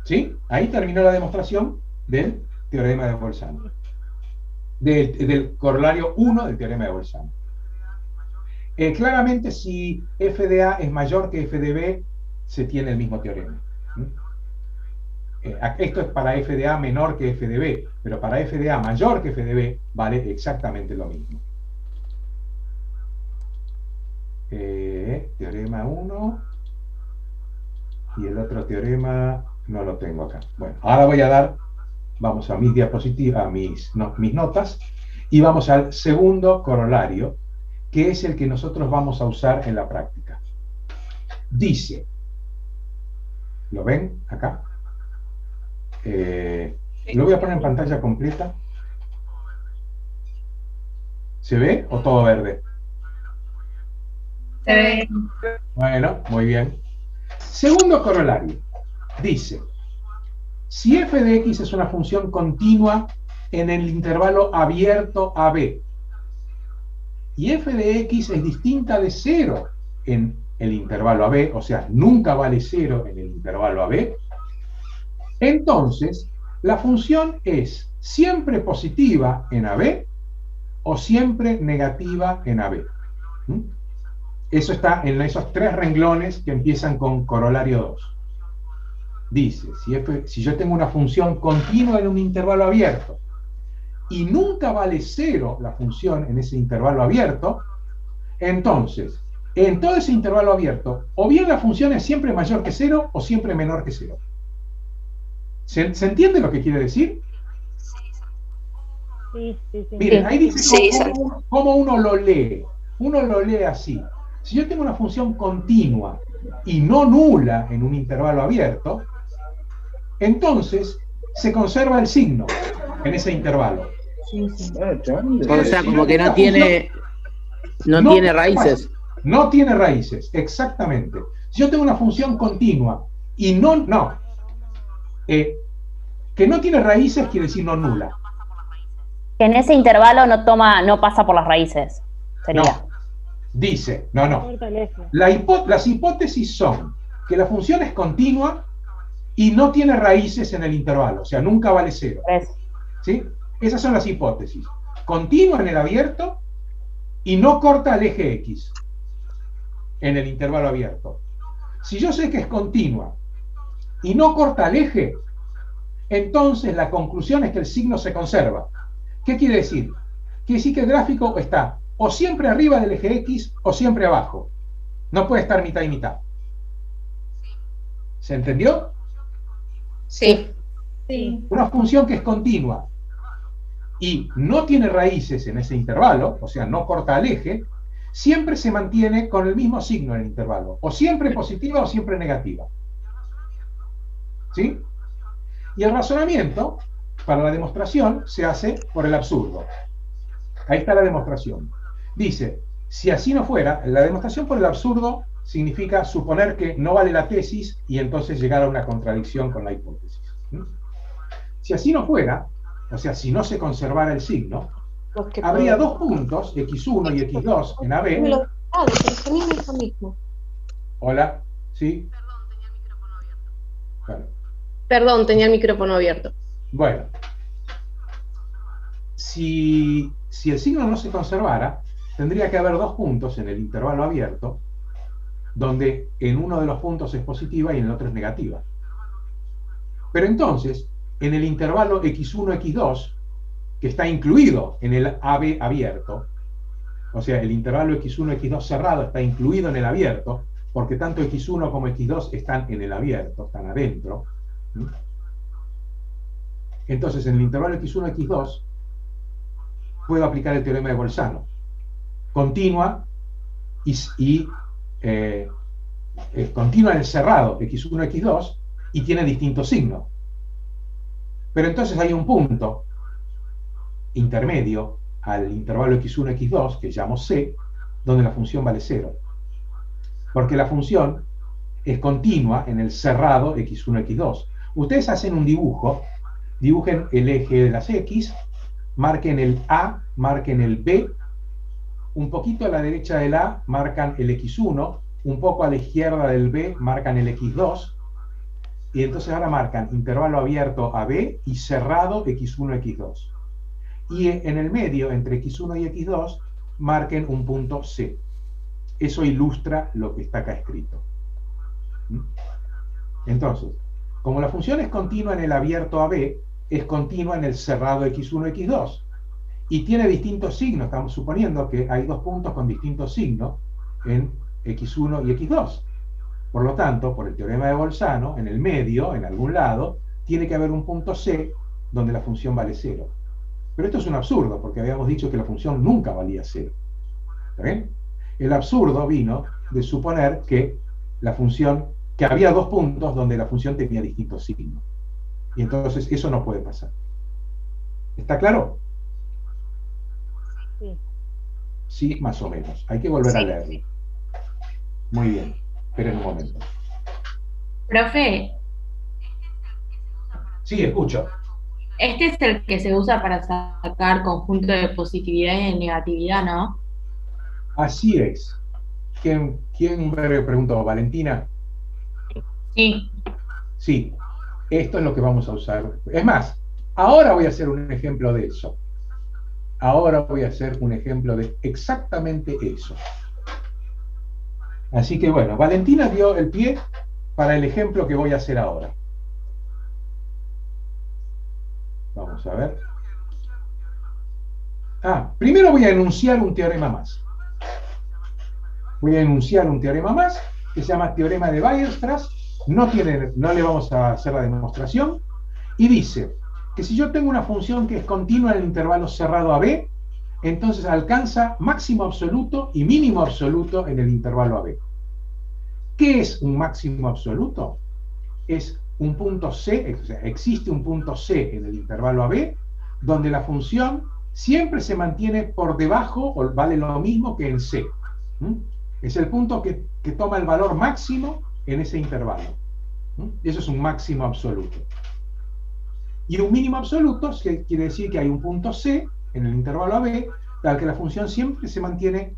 ¿Sí? Ahí terminó la demostración del teorema de Bolzano. Del corolario 1 del teorema de Bolzano. Claramente, si f de A es mayor que f de B, se tiene el mismo teorema. Esto es para f de A menor que f de B, pero para f de A mayor que f de B vale exactamente lo mismo. Teorema 1 y el otro teorema no lo tengo acá. Bueno, ahora vamos a mis diapositivas, a mis notas, y vamos al segundo corolario, que es el que nosotros vamos a usar en la práctica. Dice, ¿lo ven acá? Lo voy a poner en pantalla completa. ¿Se ve o todo verde? Bueno, muy bien. Segundo corolario. Dice, si f de x es una función continua en el intervalo abierto AB, y f de x es distinta de 0 en el intervalo AB, o sea, nunca vale 0 en el intervalo AB, entonces la función es siempre positiva en AB o siempre negativa en AB. ¿Mm? Eso está en esos 3 renglones que empiezan con corolario 2. Dice, si yo tengo una función continua en un intervalo abierto y nunca vale 0 la función en ese intervalo abierto, entonces, en todo ese intervalo abierto, o bien la función es siempre mayor que 0 o siempre menor que 0. ¿Se entiende lo que quiere decir? Sí. Miren, ahí dice cómo uno lo lee. Uno lo lee así. Si yo tengo una función continua y no nula en un intervalo abierto, entonces se conserva el signo en ese intervalo. O sea, como que no tiene raíces. No tiene raíces, exactamente. Si yo tengo una función continua y que no tiene raíces, quiere decir no nula. Que en ese intervalo no pasa por las raíces. Sería. No. Dice, las hipótesis son que la función es continua y no tiene raíces en el intervalo, o sea, nunca vale 0. ¿Sí? Esas son las hipótesis. Continua en el abierto y no corta al eje X en el intervalo abierto. Si yo sé que es continua y no corta al eje, entonces la conclusión es que el signo se conserva. ¿Qué quiere decir? Quiere decir que el gráfico está o siempre arriba del eje X o siempre abajo. No puede estar mitad y mitad. ¿Se entendió? Sí. Una función que es continua y no tiene raíces en ese intervalo, o sea, no corta al eje, siempre se mantiene con el mismo signo en el intervalo, o siempre positiva o siempre negativa. ¿Sí? Y el razonamiento, para la demostración, se hace por el absurdo. Ahí está la demostración. Dice, si así no fuera, la demostración por el absurdo significa suponer que no vale la tesis y entonces llegar a una contradicción con la hipótesis. ¿Mm? Si así no fuera, o sea, si no se conservara el signo, habría 2 puntos, x1 y x2 en AB. Hola, ¿sí? Bueno. Perdón, tenía el micrófono abierto. Bueno, si el signo no se conservara, tendría que haber 2 puntos en el intervalo abierto, donde en uno de los puntos es positiva y en el otro es negativa. Pero entonces, en el intervalo x1, x2, que está incluido en el AB abierto, o sea, el intervalo x1, x2 cerrado está incluido en el abierto, porque tanto x1 como x2 están en el abierto, están adentro. Entonces, en el intervalo x1, x2, puedo aplicar el teorema de Bolzano. Continua continua en el cerrado x1, x2 y tiene distintos signos. Pero entonces hay un punto intermedio al intervalo x1, x2, que llamo C, donde la función vale 0. Porque la función es continua en el cerrado x1, x2. Ustedes hacen un dibujo, dibujen el eje de las X, marquen el A, marquen el B, un poquito a la derecha del A marcan el x1, un poco a la izquierda del B marcan el x2, y entonces ahora marcan intervalo abierto AB y cerrado x1, x2. Y en el medio, entre x1 y x2, marquen un punto C. Eso ilustra lo que está acá escrito. Entonces, como la función es continua en el abierto AB, es continua en el cerrado x1, x2. Y tiene distintos signos, estamos suponiendo que hay 2 puntos con distintos signos en x1 y x2. Por lo tanto, por el teorema de Bolzano, en el medio, en algún lado, tiene que haber un punto C donde la función vale 0. Pero esto es un absurdo, porque habíamos dicho que la función nunca valía 0. ¿Está bien? El absurdo vino de suponer que la función, que había 2 puntos donde la función tenía distintos signos. Y entonces eso no puede pasar. ¿Está claro? Sí. Sí, más o menos. Hay que volver a leerlo. Muy bien, esperen un momento. Profe, Sí, escucho. este es el que se usa para sacar conjunto de positividad y de negatividad, ¿no? Así es. ¿Quién me preguntó? ¿Valentina? Sí. Sí, esto es lo que vamos a usar. Es más, ahora voy a hacer un ejemplo de eso. Ahora voy a hacer un ejemplo de exactamente eso. Así que bueno, Valentina dio el pie para el ejemplo que voy a hacer ahora. Vamos a ver. Primero voy a enunciar un teorema más. Voy a enunciar un teorema más que se llama teorema de Weierstrass. No le vamos a hacer la demostración. Y dice que si yo tengo una función que es continua en el intervalo cerrado AB, entonces alcanza máximo absoluto y mínimo absoluto en el intervalo AB. ¿Qué es un máximo absoluto? Es un punto C, o sea, existe un punto C en el intervalo AB, donde la función siempre se mantiene por debajo, o vale lo mismo que en C. Es el punto que toma el valor máximo en ese intervalo. Eso es un máximo absoluto. Y un mínimo absoluto quiere decir que hay un punto C en el intervalo AB, al que la función siempre se mantiene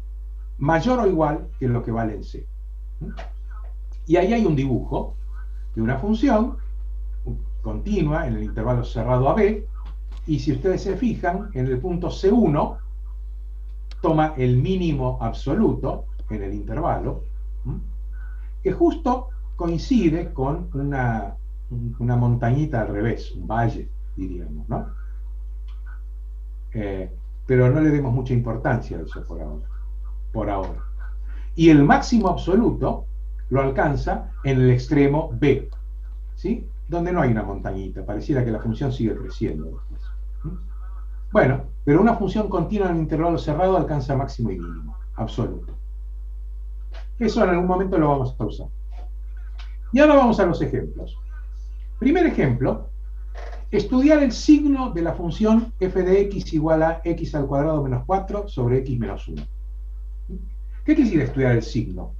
mayor o igual que lo que vale en C. Y ahí hay un dibujo de una función continua en el intervalo cerrado AB, y si ustedes se fijan, en el punto C1 toma el mínimo absoluto en el intervalo, que justo coincide con una montañita al revés, un valle, diríamos, ¿no? Pero no le demos mucha importancia a eso por ahora. Y el máximo absoluto lo alcanza en el extremo B, ¿sí? Donde no hay una montañita, pareciera que la función sigue creciendo después. Bueno, pero una función continua en un intervalo cerrado alcanza máximo y mínimo, absoluto. Eso en algún momento lo vamos a usar. Y ahora vamos a los ejemplos. Primer ejemplo, estudiar el signo de la función f de x igual a x al cuadrado menos 4 sobre x menos 1. ¿Qué quiere decir estudiar el signo?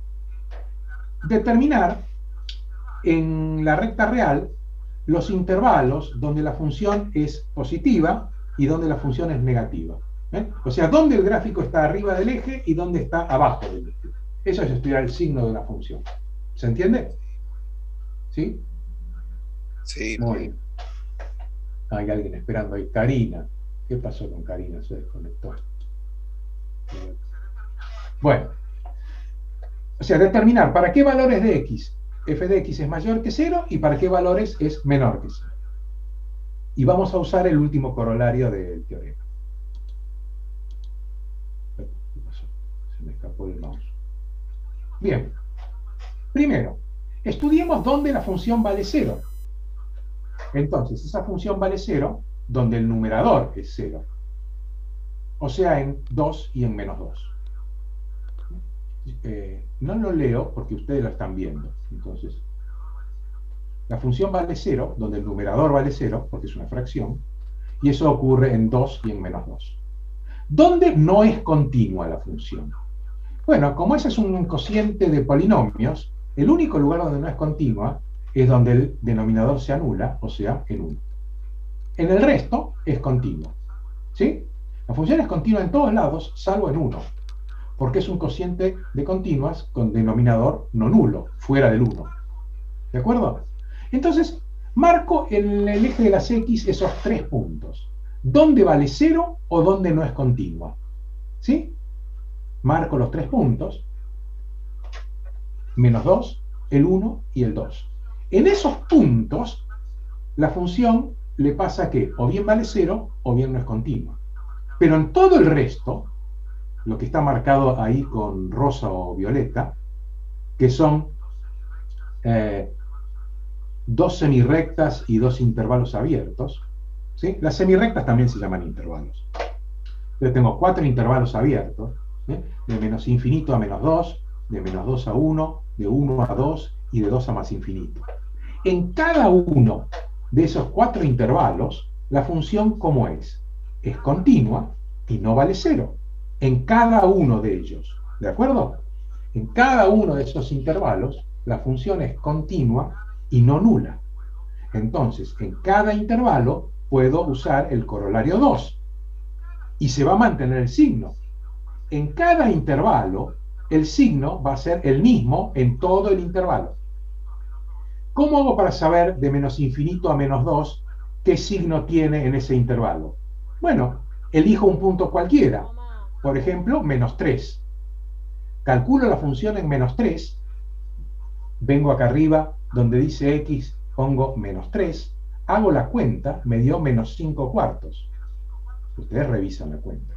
Determinar en la recta real los intervalos donde la función es positiva y donde la función es negativa. O sea, dónde el gráfico está arriba del eje y dónde está abajo del eje. Eso es estudiar el signo de una función. ¿Se entiende? ¿Sí? Sí. Muy bien. Hay alguien esperando ahí. Karina. ¿Qué pasó con Karina? Se desconectó. Bueno. O sea, determinar para qué valores de x f de x es mayor que 0 y para qué valores es menor que 0. Y vamos a usar el último corolario del teorema. ¿Qué pasó? Se me escapó el mouse. Bien. Primero, estudiemos dónde la función vale 0. Entonces, esa función vale 0 donde el numerador es 0. O sea, en 2 y en menos 2. No lo leo porque ustedes lo están viendo. Entonces, la función vale 0 donde el numerador vale 0, porque es una fracción, y eso ocurre en 2 y en menos 2. ¿Dónde no es continua la función? Bueno, como ese es un cociente de polinomios, el único lugar donde no es continua es donde el denominador se anula, o sea, en 1. En el resto es continua. ¿Sí? La función es continua en todos lados, salvo en 1, porque es un cociente de continuas con denominador no nulo, fuera del 1. ¿De acuerdo? Entonces, marco en el eje de las X esos 3 puntos. ¿Dónde vale 0 o dónde no es continua? ¿Sí? Marco los 3 puntos, menos 2, el 1 y el 2. En esos puntos, la función le pasa que o bien vale 0 o bien no es continua. Pero en todo el resto, lo que está marcado ahí con rosa o violeta, que son 2 semirrectas y 2 intervalos abiertos, ¿sí? Las semirrectas también se llaman intervalos. Yo tengo 4 intervalos abiertos, de menos infinito a menos 2, de menos 2 a 1, de 1 a 2 y de 2 a más infinito. En cada uno de esos 4 intervalos, la función ¿cómo es? Es continua y no vale 0. En cada uno de ellos. ¿De acuerdo? En cada uno de esos intervalos, la función es continua y no nula. Entonces, en cada intervalo puedo usar el corolario 2 y se va a mantener el signo. En cada intervalo, el signo va a ser el mismo en todo el intervalo. ¿Cómo hago para saber de menos infinito a menos 2 qué signo tiene en ese intervalo? Bueno, elijo un punto cualquiera, por ejemplo, menos 3. Calculo la función en menos 3, vengo acá arriba donde dice x, pongo menos 3, hago la cuenta, me dio menos 5 cuartos. Ustedes revisan la cuenta.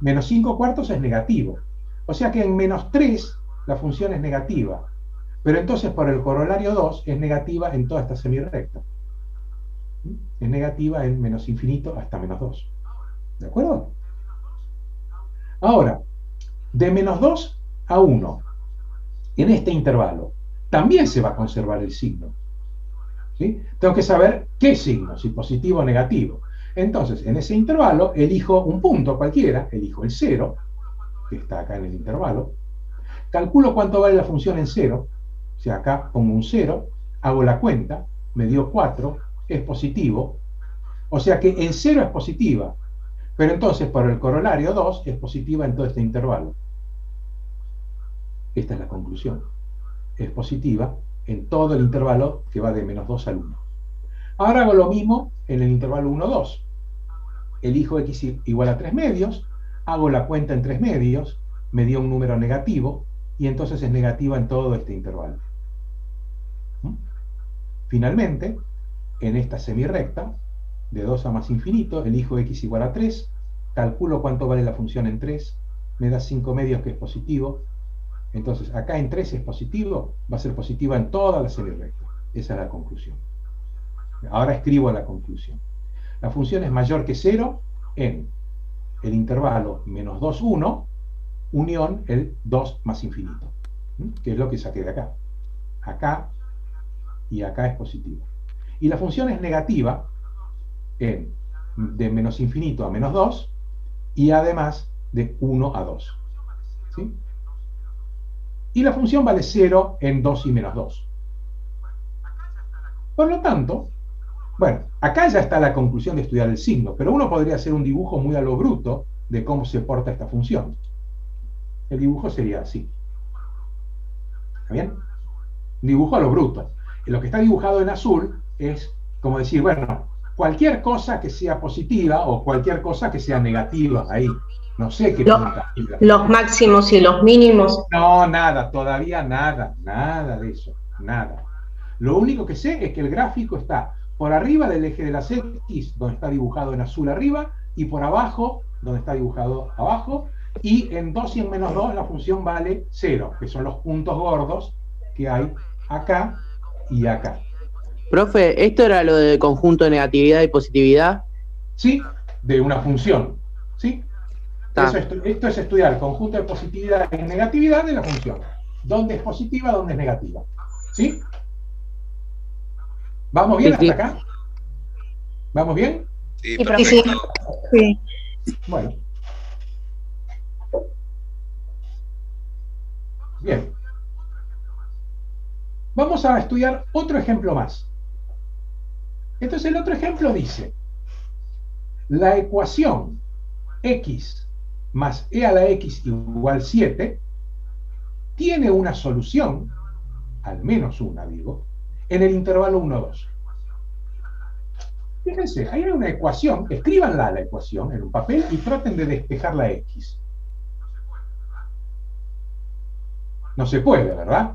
Menos 5 cuartos es negativo. O sea que en menos 3 la función es negativa. Pero entonces por el corolario 2 es negativa en toda esta semirrecta. Es negativa en menos infinito hasta menos 2. ¿De acuerdo? Ahora, de menos 2 a 1, en este intervalo, también se va a conservar el signo. ¿Sí? Tengo que saber qué signo, si positivo o negativo. Entonces, en ese intervalo, elijo un punto cualquiera, elijo el 0, que está acá en el intervalo, calculo cuánto vale la función en 0, o sea, acá pongo un 0, hago la cuenta, me dio 4, es positivo, o sea que en 0 es positiva, pero entonces por el corolario 2 es positiva en todo este intervalo. Esta es la conclusión. Es positiva en todo el intervalo que va de menos 2 al 1. Ahora hago lo mismo en el intervalo 1, 2. Elijo x igual a 3 medios, hago la cuenta en 3 medios, me dio un número negativo, y entonces es negativa en todo este intervalo. Finalmente, en esta semirrecta, de 2 a más infinito, elijo x igual a 3, calculo cuánto vale la función en 3, me da 5 medios que es positivo, entonces acá en 3 es positivo, va a ser positiva en toda la semirrecta. Esa es la conclusión. Ahora escribo la conclusión. La función es mayor que 0 en el intervalo menos 2, 1, unión el 2 más infinito, que es lo que saqué de acá. Acá y acá es positivo. Y la función es negativa en de menos infinito a menos 2 y además de 1 a 2. ¿Sí? Y la función vale 0 en 2 y menos 2. Por lo tanto, bueno, acá ya está la conclusión de estudiar el signo, pero uno podría hacer un dibujo muy a lo bruto de cómo se porta esta función. El dibujo sería así. ¿Está bien? Un dibujo a lo bruto. Y lo que está dibujado en azul es como decir, bueno, cualquier cosa que sea positiva o cualquier cosa que sea negativa ahí. No sé qué punta. Los máximos y los mínimos. No, nada, todavía nada, nada de eso, nada. Lo único que sé es que el gráfico está por arriba del eje de las X, donde está dibujado en azul arriba, y por abajo, donde está dibujado abajo, y en 2 y en menos 2 la función vale 0, que son los puntos gordos que hay acá y acá. Profe, ¿esto era lo de conjunto de negatividad y positividad? Sí, de una función, ¿sí? Esto es estudiar el conjunto de positividad y negatividad de la función. ¿Dónde es positiva, dónde es negativa? ¿Sí? ¿Vamos bien hasta acá? ¿Vamos bien? Sí, perfecto. Sí. Bueno. Bien. Vamos a estudiar otro ejemplo más. Entonces el otro ejemplo dice, la ecuación x más e a la x igual 7 tiene una solución, al menos una, digo, en el intervalo 1, 2. Fíjense, hay una ecuación, escríbanla la ecuación en un papel y traten de despejar la x. No se puede, ¿verdad?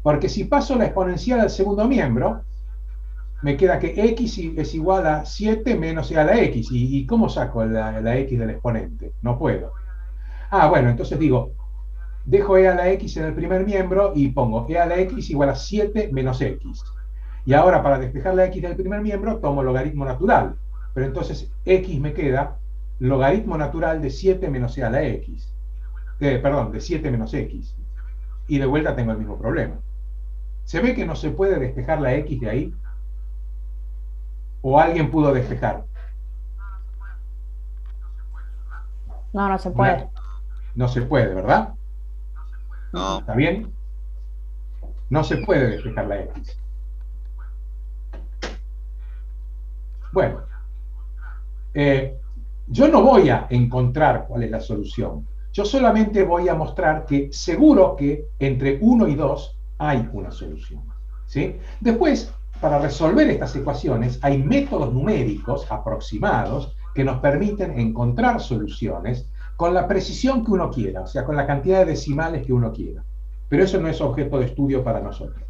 Porque si paso la exponencial al segundo miembro, me queda que x es igual a 7 menos e a la x. ¿Y cómo saco la x del exponente? No puedo. Ah, bueno, entonces digo, dejo e a la x en el primer miembro y pongo e a la x igual a 7 menos x. Y ahora para despejar la x del primer miembro tomo logaritmo natural. Pero entonces x me queda logaritmo natural de 7 menos e a la x. Perdón, de 7 menos x. Y de vuelta tengo el mismo problema. ¿Se ve que no se puede despejar la x de ahí? ¿O alguien pudo despejar? No, no se puede. No se puede, ¿verdad? No. ¿Está bien? No se puede despejar la X. Bueno, yo no voy a encontrar cuál es la solución. Yo solamente voy a mostrar que seguro que entre 1 y 2 hay una solución, ¿sí? Después, para resolver estas ecuaciones, hay métodos numéricos aproximados que nos permiten encontrar soluciones con la precisión que uno quiera, o sea, con la cantidad de decimales que uno quiera. Pero eso no es objeto de estudio para nosotros,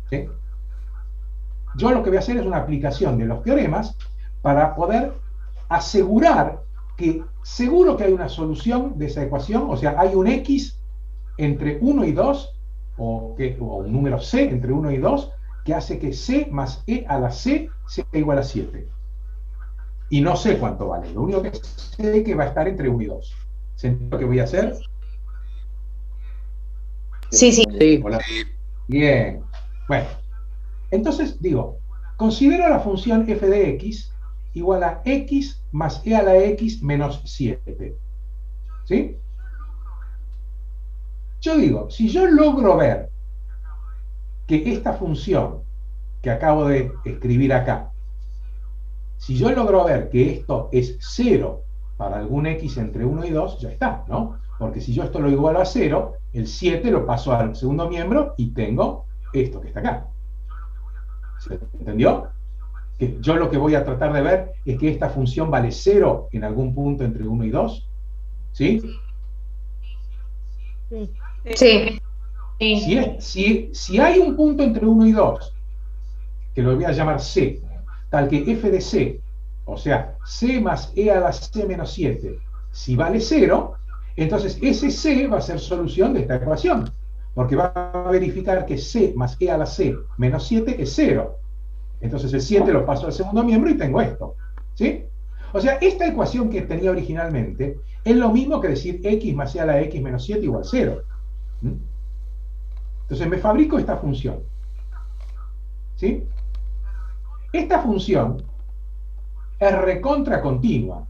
¿sí? Yo lo que voy a hacer es una aplicación de los teoremas para poder asegurar que seguro que hay una solución de esa ecuación, o sea, hay un X entre 1 y 2, o un número C entre 1 y 2, que hace que C más E a la C sea igual a 7. Y no sé cuánto vale, lo único que sé es que va a estar entre 1 y 2. ¿Se entiende lo que voy a hacer? Sí, sí. Hola. Bien. Bueno, entonces digo, considero la función f de x igual a x más e a la x menos 7. ¿Sí? Yo digo, si yo logro ver que esta función que acabo de escribir acá, si yo logro ver que esto es 0 para algún x entre 1 y 2, ya está, ¿no? Porque si yo esto lo igualo a 0, el 7 lo paso al segundo miembro y tengo esto que está acá. ¿Se entendió? Que yo lo que voy a tratar de ver es que esta función vale 0 en algún punto entre 1 y 2. ¿Sí? Sí. Si hay un punto entre 1 y 2, que lo voy a llamar C, tal que f de C, o sea, C más e a la C menos 7, si vale 0, entonces ese C va a ser solución de esta ecuación, porque va a verificar que C más e a la C menos 7 es 0. Entonces el 7 lo paso al segundo miembro y tengo esto. ¿Sí? O sea, esta ecuación que tenía originalmente es lo mismo que decir x más e a la x menos 7 igual 0. Entonces me fabrico esta función. ¿Sí? Esta función es recontra continua,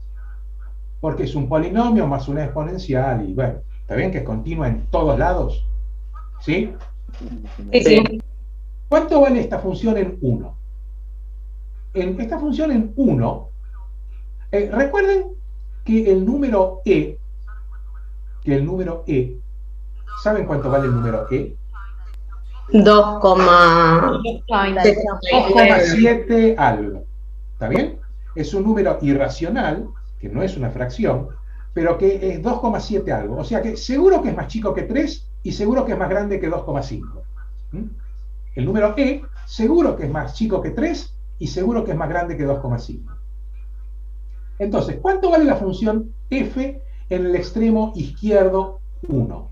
porque es un polinomio más una exponencial, y bueno, ¿está bien que es continua en todos lados? ¿Sí? Sí. ¿Cuánto vale esta función en 1? En esta función en 1, recuerden que el número E, ¿saben cuánto vale el número E? 2,7 algo. ¿Está bien? Es un número irracional, que no es una fracción, pero que es 2,7 algo. O sea que seguro que es más chico que 3 y seguro que es más grande que 2,5. El número E seguro que es más chico que 3 y seguro que es más grande que 2,5. Entonces, ¿cuánto vale la función f en el extremo izquierdo 1?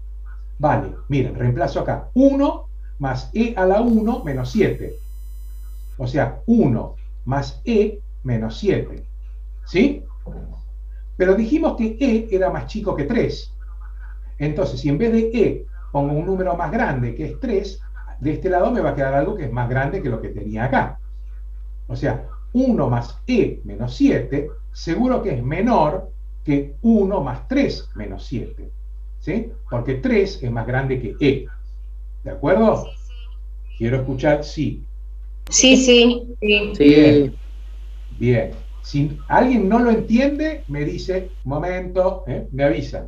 Vale, miren, reemplazo acá 1 más e a la 1 menos 7. O sea, 1 más e menos 7. ¿Sí? Pero dijimos que e era más chico que 3. Entonces, si en vez de e pongo un número más grande que es 3, de este lado me va a quedar algo que es más grande que lo que tenía acá. O sea, 1 más e menos 7 seguro que es menor que 1 más 3 menos 7. ¿Sí? Porque 3 es más grande que e. ¿De acuerdo? Quiero escuchar sí. Sí. Bien. Bien. Si alguien no lo entiende, me dice, momento, me avisan.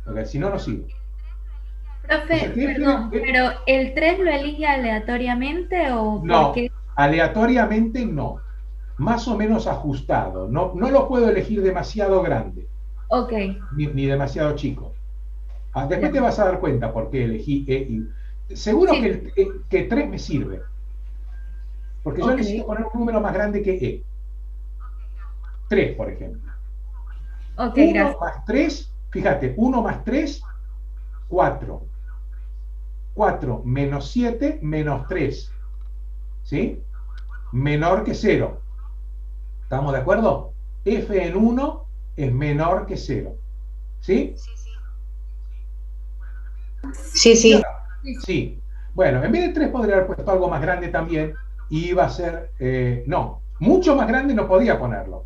Porque si no, no sigo. Profe, perdón, pero ¿el 3 lo elige aleatoriamente o no, por qué? Aleatoriamente no. Más o menos ajustado. No lo puedo elegir demasiado grande. Ok. Ni demasiado chico. Después te vas a dar cuenta por qué elegí E y... Seguro sí. que 3 me sirve. Porque yo necesito poner un número más grande que E. 3, por ejemplo. Ok, 1 gracias. más 3, fíjate, 1 más 3, 4. 4 menos 7 menos 3. ¿Sí? Menor que 0. ¿Estamos de acuerdo? F en 1 es menor que 0. ¿Sí? Sí. Sí. Bueno, en vez de 3 podría haber puesto algo más grande también. Y iba a ser... no, mucho más grande no podía ponerlo.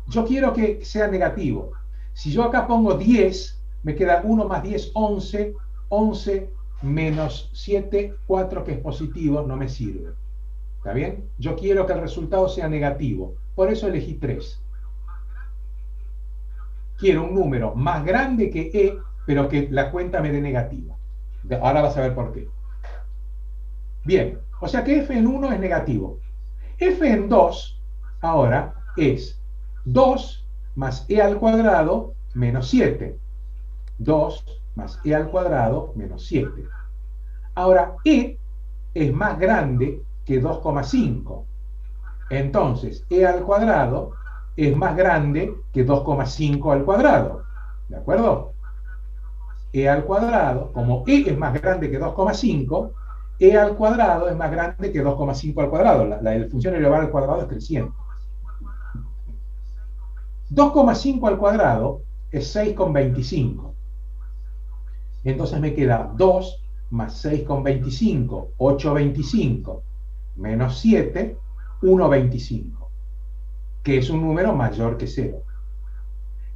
Yo quiero que sea negativo. Si yo acá pongo 10, me queda 1 más 10, 11. 11 menos 7, 4 que es positivo, no me sirve. ¿Está bien? Yo quiero que el resultado sea negativo, por eso elegí 3. Quiero un número más grande que E, pero que la cuenta me dé negativa. Ahora vas a ver por qué. Bien, o sea que f en 1 es negativo. F en 2, ahora, es 2 más e al cuadrado menos 7. 2 más e al cuadrado menos 7. Ahora, e es más grande que 2,5. Entonces, e al cuadrado es más grande que 2,5 al cuadrado. ¿De acuerdo? E al cuadrado, como e es más grande que 2,5, e al cuadrado es más grande que 2,5 al cuadrado. La función elevada al cuadrado es creciente. 2,5 al cuadrado es 6,25. Entonces me queda 2 más 6,25, 8,25, menos 7, 1,25, que es un número mayor que 0.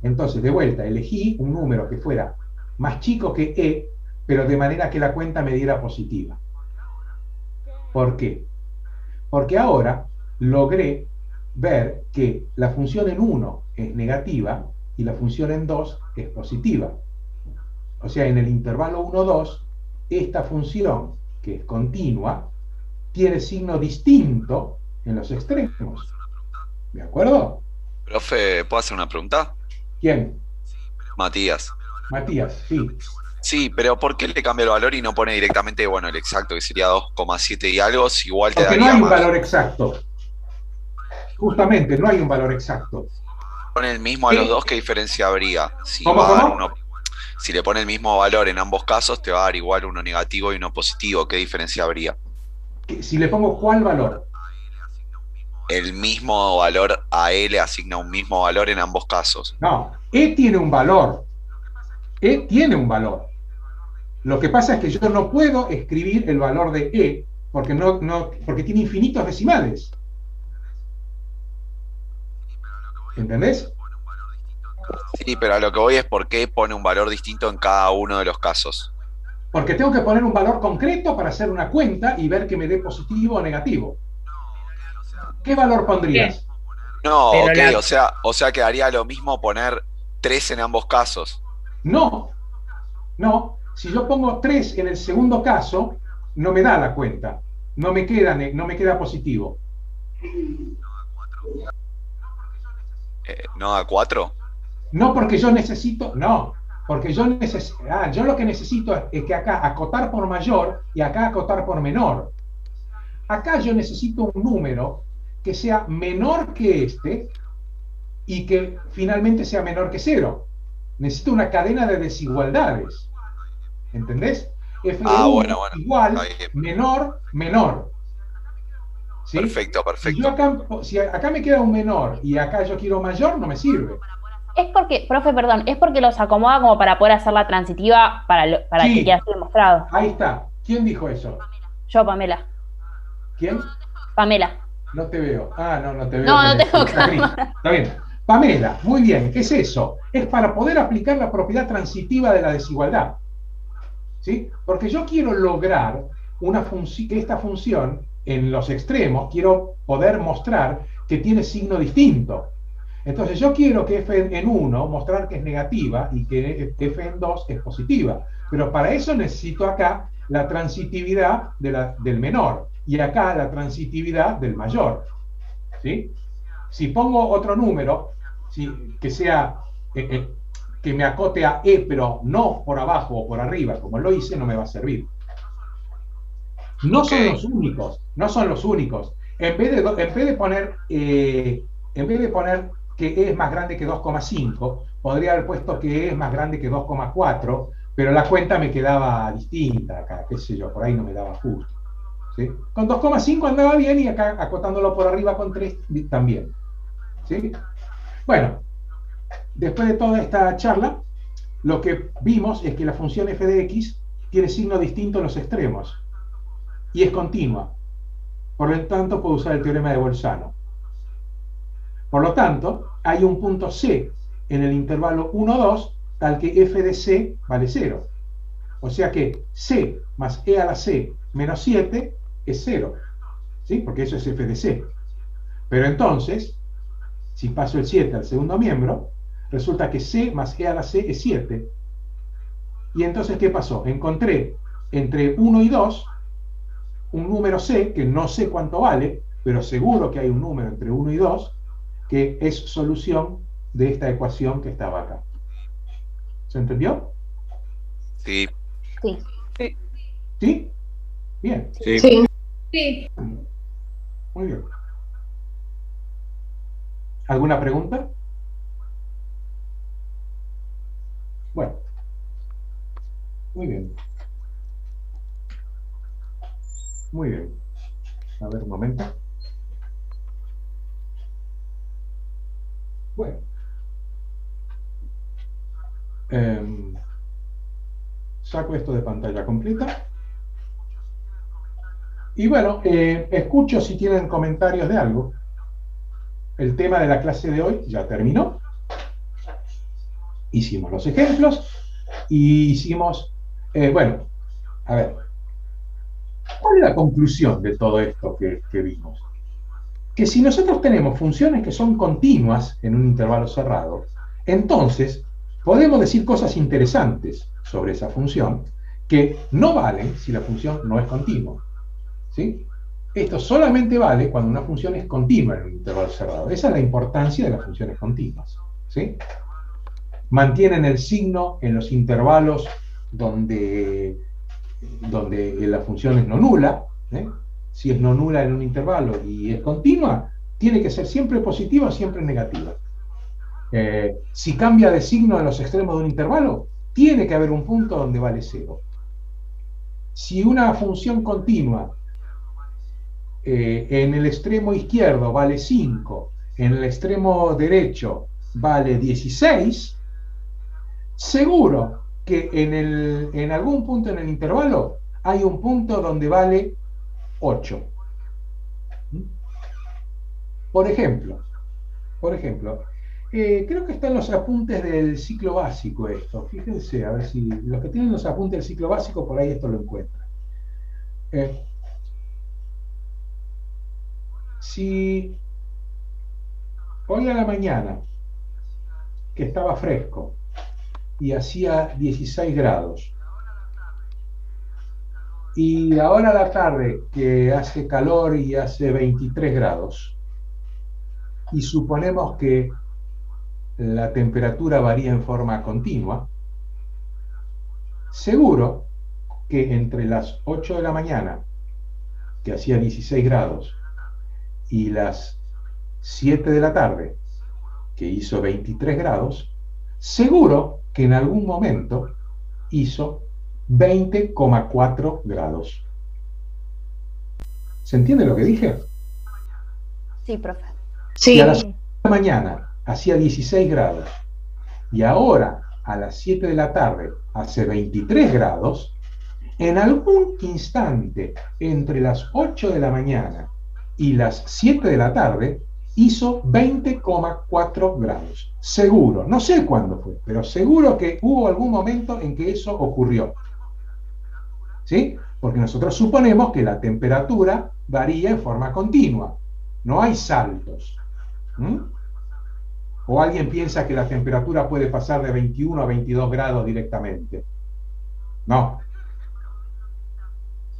Entonces, de vuelta, elegí un número que fuera más chico que e, pero de manera que la cuenta me diera positiva. ¿Por qué? Porque ahora logré ver que la función en 1 es negativa y la función en 2 es positiva. O sea, en el intervalo 1, 2, esta función, que es continua, tiene signo distinto en los extremos. ¿De acuerdo? Profe, ¿puedo hacer una pregunta? ¿Quién? Matías. Matías, sí. Sí, pero ¿por qué le cambia el valor y no pone directamente, bueno, el exacto, que sería 2,7 y algo, si igual te Porque daría no hay un más? valor exacto. Justamente, no hay un valor exacto. Pone el mismo a los dos, ¿qué diferencia habría? Si ¿Cómo, va a dar cómo? uno, si le pone el mismo valor en ambos casos, te va a dar igual uno negativo y uno positivo, ¿qué diferencia habría? Si le pongo ¿cuál valor? El mismo valor a E le asigna un mismo valor en ambos casos. No, E tiene un valor. E tiene un valor. Lo que pasa es que yo no puedo escribir el valor de E porque, porque tiene infinitos decimales. ¿Entendés? Sí, pero a lo que voy es por qué pone un valor distinto en cada uno de los casos. Porque tengo que poner un valor concreto para hacer una cuenta y ver que me dé positivo o negativo. ¿Qué valor pondrías? No, Pero ok, o sea que haría lo mismo poner 3 en ambos casos. No, no. Si yo pongo 3 en el segundo caso, no me da la cuenta. No me queda positivo. ¿No da 4? No, porque yo necesito, no, porque yo yo lo que necesito es que acá acotar por mayor y acá acotar por menor. Acá yo necesito un número que sea menor que este y que finalmente sea menor que 0. Necesito una cadena de desigualdades. ¿Entendés? F de 1 bueno, igual, menor, menor. ¿Sí? Perfecto. Si acá me queda un menor y acá yo quiero mayor, no me sirve. Es porque, profe, perdón, es porque los acomoda como para poder hacer la transitiva para Sí. que quede así demostrado. Ahí está. ¿Quién dijo eso? Yo, Pamela. ¿Quién? Pamela. No te veo. No te veo. No tengo Está gris. Está bien. Pamela, muy bien. ¿Qué es eso? Es para poder aplicar la propiedad transitiva de la desigualdad. ¿Sí? Porque yo quiero lograr que esta función en los extremos, quiero poder mostrar que tiene signo distinto. Entonces yo quiero que f en 1 mostrar que es negativa y que f en 2 es positiva. Pero para eso necesito acá la transitividad del menor y acá la transitividad del mayor. ¿Sí? Si pongo otro número, que sea que me acote a e, pero no por abajo o por arriba, como lo hice, no me va a servir. No son los únicos, no son los únicos. En vez de poner que e es más grande que 2,5, podría haber puesto que e es más grande que 2,4, pero la cuenta me quedaba distinta acá, qué sé yo, por ahí no me daba justo. ¿Sí? Con 2,5 andaba bien y acá acotándolo por arriba con 3 también. ¿Sí? Bueno, después de toda esta charla, lo que vimos es que la función f de x tiene signo distinto en los extremos y es continua. Por lo tanto, puedo usar el teorema de Bolzano. Por lo tanto, hay un punto C en el intervalo 1, 2, tal que f de c vale 0. O sea que C más E a la C menos 7 es 0. ¿Sí? Porque eso es f de C. Pero entonces, si paso el 7 al segundo miembro, resulta que C más E a la C es 7. Y entonces, ¿qué pasó? Encontré entre 1 y 2 un número C, que no sé cuánto vale, pero seguro que hay un número entre 1 y 2, que es solución de esta ecuación que estaba acá. ¿Se entendió? Sí. Sí. ¿Sí? Bien. Sí. Sí. Muy bien. ¿Alguna pregunta? Bueno. Muy bien. Muy bien. A ver, un momento. Bueno. Saco esto de pantalla completa. Y bueno, escucho si tienen comentarios de algo. El tema de la clase de hoy ya terminó. Hicimos los ejemplos y hicimos... bueno, a ver. ¿Cuál es la conclusión de todo esto que vimos? Que si nosotros tenemos funciones que son continuas en un intervalo cerrado, entonces podemos decir cosas interesantes sobre esa función que no valen si la función no es continua. ¿Sí? Esto solamente vale cuando una función es continua en un intervalo cerrado. Esa es la importancia de las funciones continuas. ¿Sí? Mantienen el signo en los intervalos donde la función es no nula. Si es no nula en un intervalo y es continua, tiene que ser siempre positiva o siempre negativa. Si cambia de signo en los extremos de un intervalo, tiene que haber un punto donde vale 0. Si una función continua en el extremo izquierdo vale 5, en el extremo derecho vale 16, seguro que en algún punto en el intervalo hay un punto donde vale 8. Por ejemplo, creo que está en los apuntes del ciclo básico esto. Fíjense, a ver si los que tienen los apuntes del ciclo básico por ahí esto lo encuentran. Si hoy a la mañana, que estaba fresco y hacía 16 grados, y ahora a la tarde que hace calor y hace 23 grados, y suponemos que la temperatura varía en forma continua, seguro que entre las 8 de la mañana, que hacía 16 grados, y las 7 de la tarde, que hizo 23 grados, seguro que en algún momento hizo 20,4 grados. ¿Se entiende lo que dije? Sí, profe. Si a las 8 de la mañana hacía 16 grados y ahora a las 7 de la tarde hace 23 grados, en algún instante entre las 8 de la mañana y las 7 de la tarde hizo 20,4 grados. Seguro, no sé cuándo fue, pero seguro que hubo algún momento en que eso ocurrió. ¿Sí? Porque nosotros suponemos que la temperatura varía en forma continua, no hay saltos. ¿O alguien piensa que la temperatura puede pasar de 21 a 22 grados directamente? No.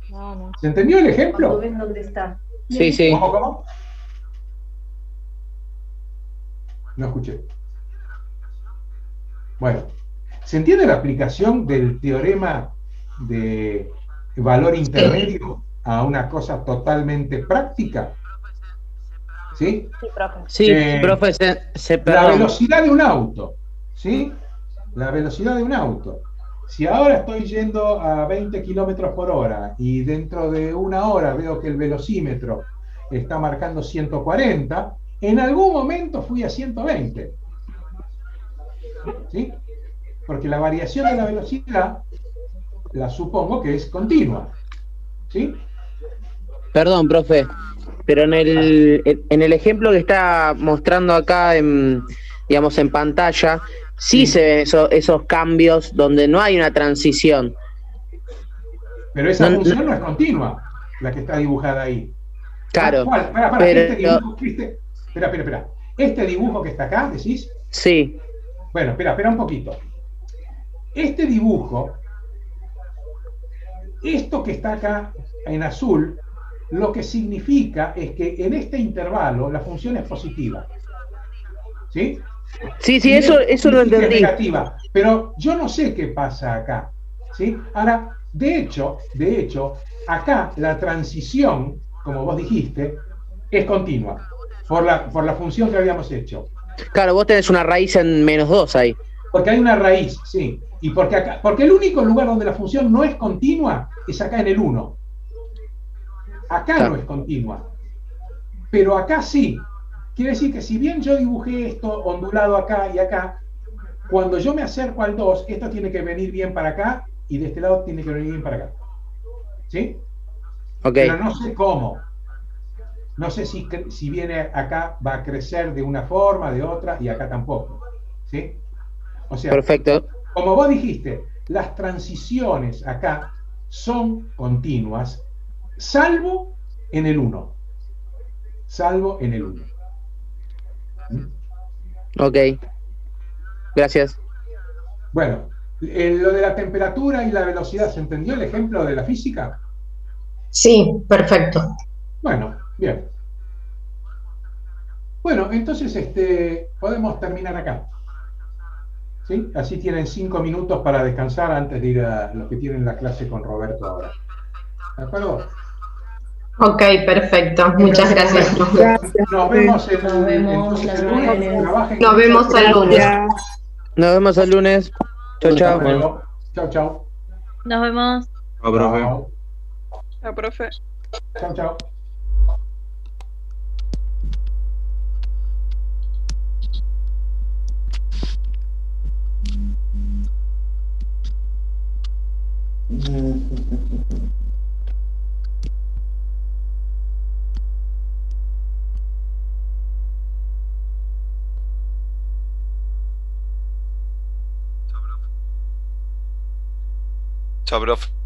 No. ¿Se entendió el ejemplo? Cuando ven dónde está. Sí, sí. ¿Cómo? No escuché. Bueno, ¿se entiende la aplicación del teorema de valor intermedio a una cosa totalmente práctica? ¿Sí? Sí, profe. Sí, profe, La perdón. velocidad de un auto, ¿sí? La velocidad de un auto. Si ahora estoy yendo a 20 kilómetros por hora y dentro de una hora veo que el velocímetro está marcando 140, en algún momento fui a 120. ¿Sí? Porque la variación de la velocidad la supongo que es continua. ¿Sí? Perdón, profe, pero en el ejemplo que está mostrando acá, digamos, en pantalla, sí se ven esos cambios donde no hay una transición. Pero esa No, función no es continua, la que está dibujada ahí. Claro, Para, pero- este dibujo, espera. Este dibujo que está acá, ¿decís? Sí, Bueno, espera un poquito. Este dibujo, esto que está acá en azul, lo que significa es que en este intervalo la función es positiva. ¿Sí? sí, Y eso lo significa que es entendí. negativa, pero yo no sé qué pasa acá. ¿Sí? Ahora, de hecho, acá la transición, como vos dijiste, es continua, por la función que habíamos hecho. Claro, vos tenés una raíz en -2 ahí. Porque hay una raíz, sí. Y porque el único lugar donde la función no es continua es acá en el 1. Acá Claro. no es continua. Pero acá sí. Quiere decir que si bien yo dibujé esto ondulado acá y acá, cuando yo me acerco al 2, esto tiene que venir bien para acá y de este lado tiene que venir bien para acá. ¿Sí? Ok, Pero no sé cómo. No sé si viene acá va a crecer de una forma, de otra, y acá tampoco. ¿Sí? O sea, perfecto. como vos dijiste, las transiciones acá son continuas, salvo en el 1. Salvo en el 1. Ok, gracias. Bueno, lo de la temperatura y la velocidad, ¿se entendió el ejemplo de la física? Sí, perfecto. Bueno, bien. Bueno, entonces podemos terminar acá. ¿Sí? Así tienen 5 minutos para descansar antes de ir a los que tienen la clase con Roberto ahora. ¿De acuerdo? Ok, perfecto. Muchas gracias. Nos vemos el, Nos vemos entonces la el semana lunes. que viene. Trabajen Nos con vemos mucho el lunes. Nos vemos el lunes. Chau, Hasta chau. luego. Chau. Nos vemos. Chao, profe. Chau. La profe. Chau. Chao, profe.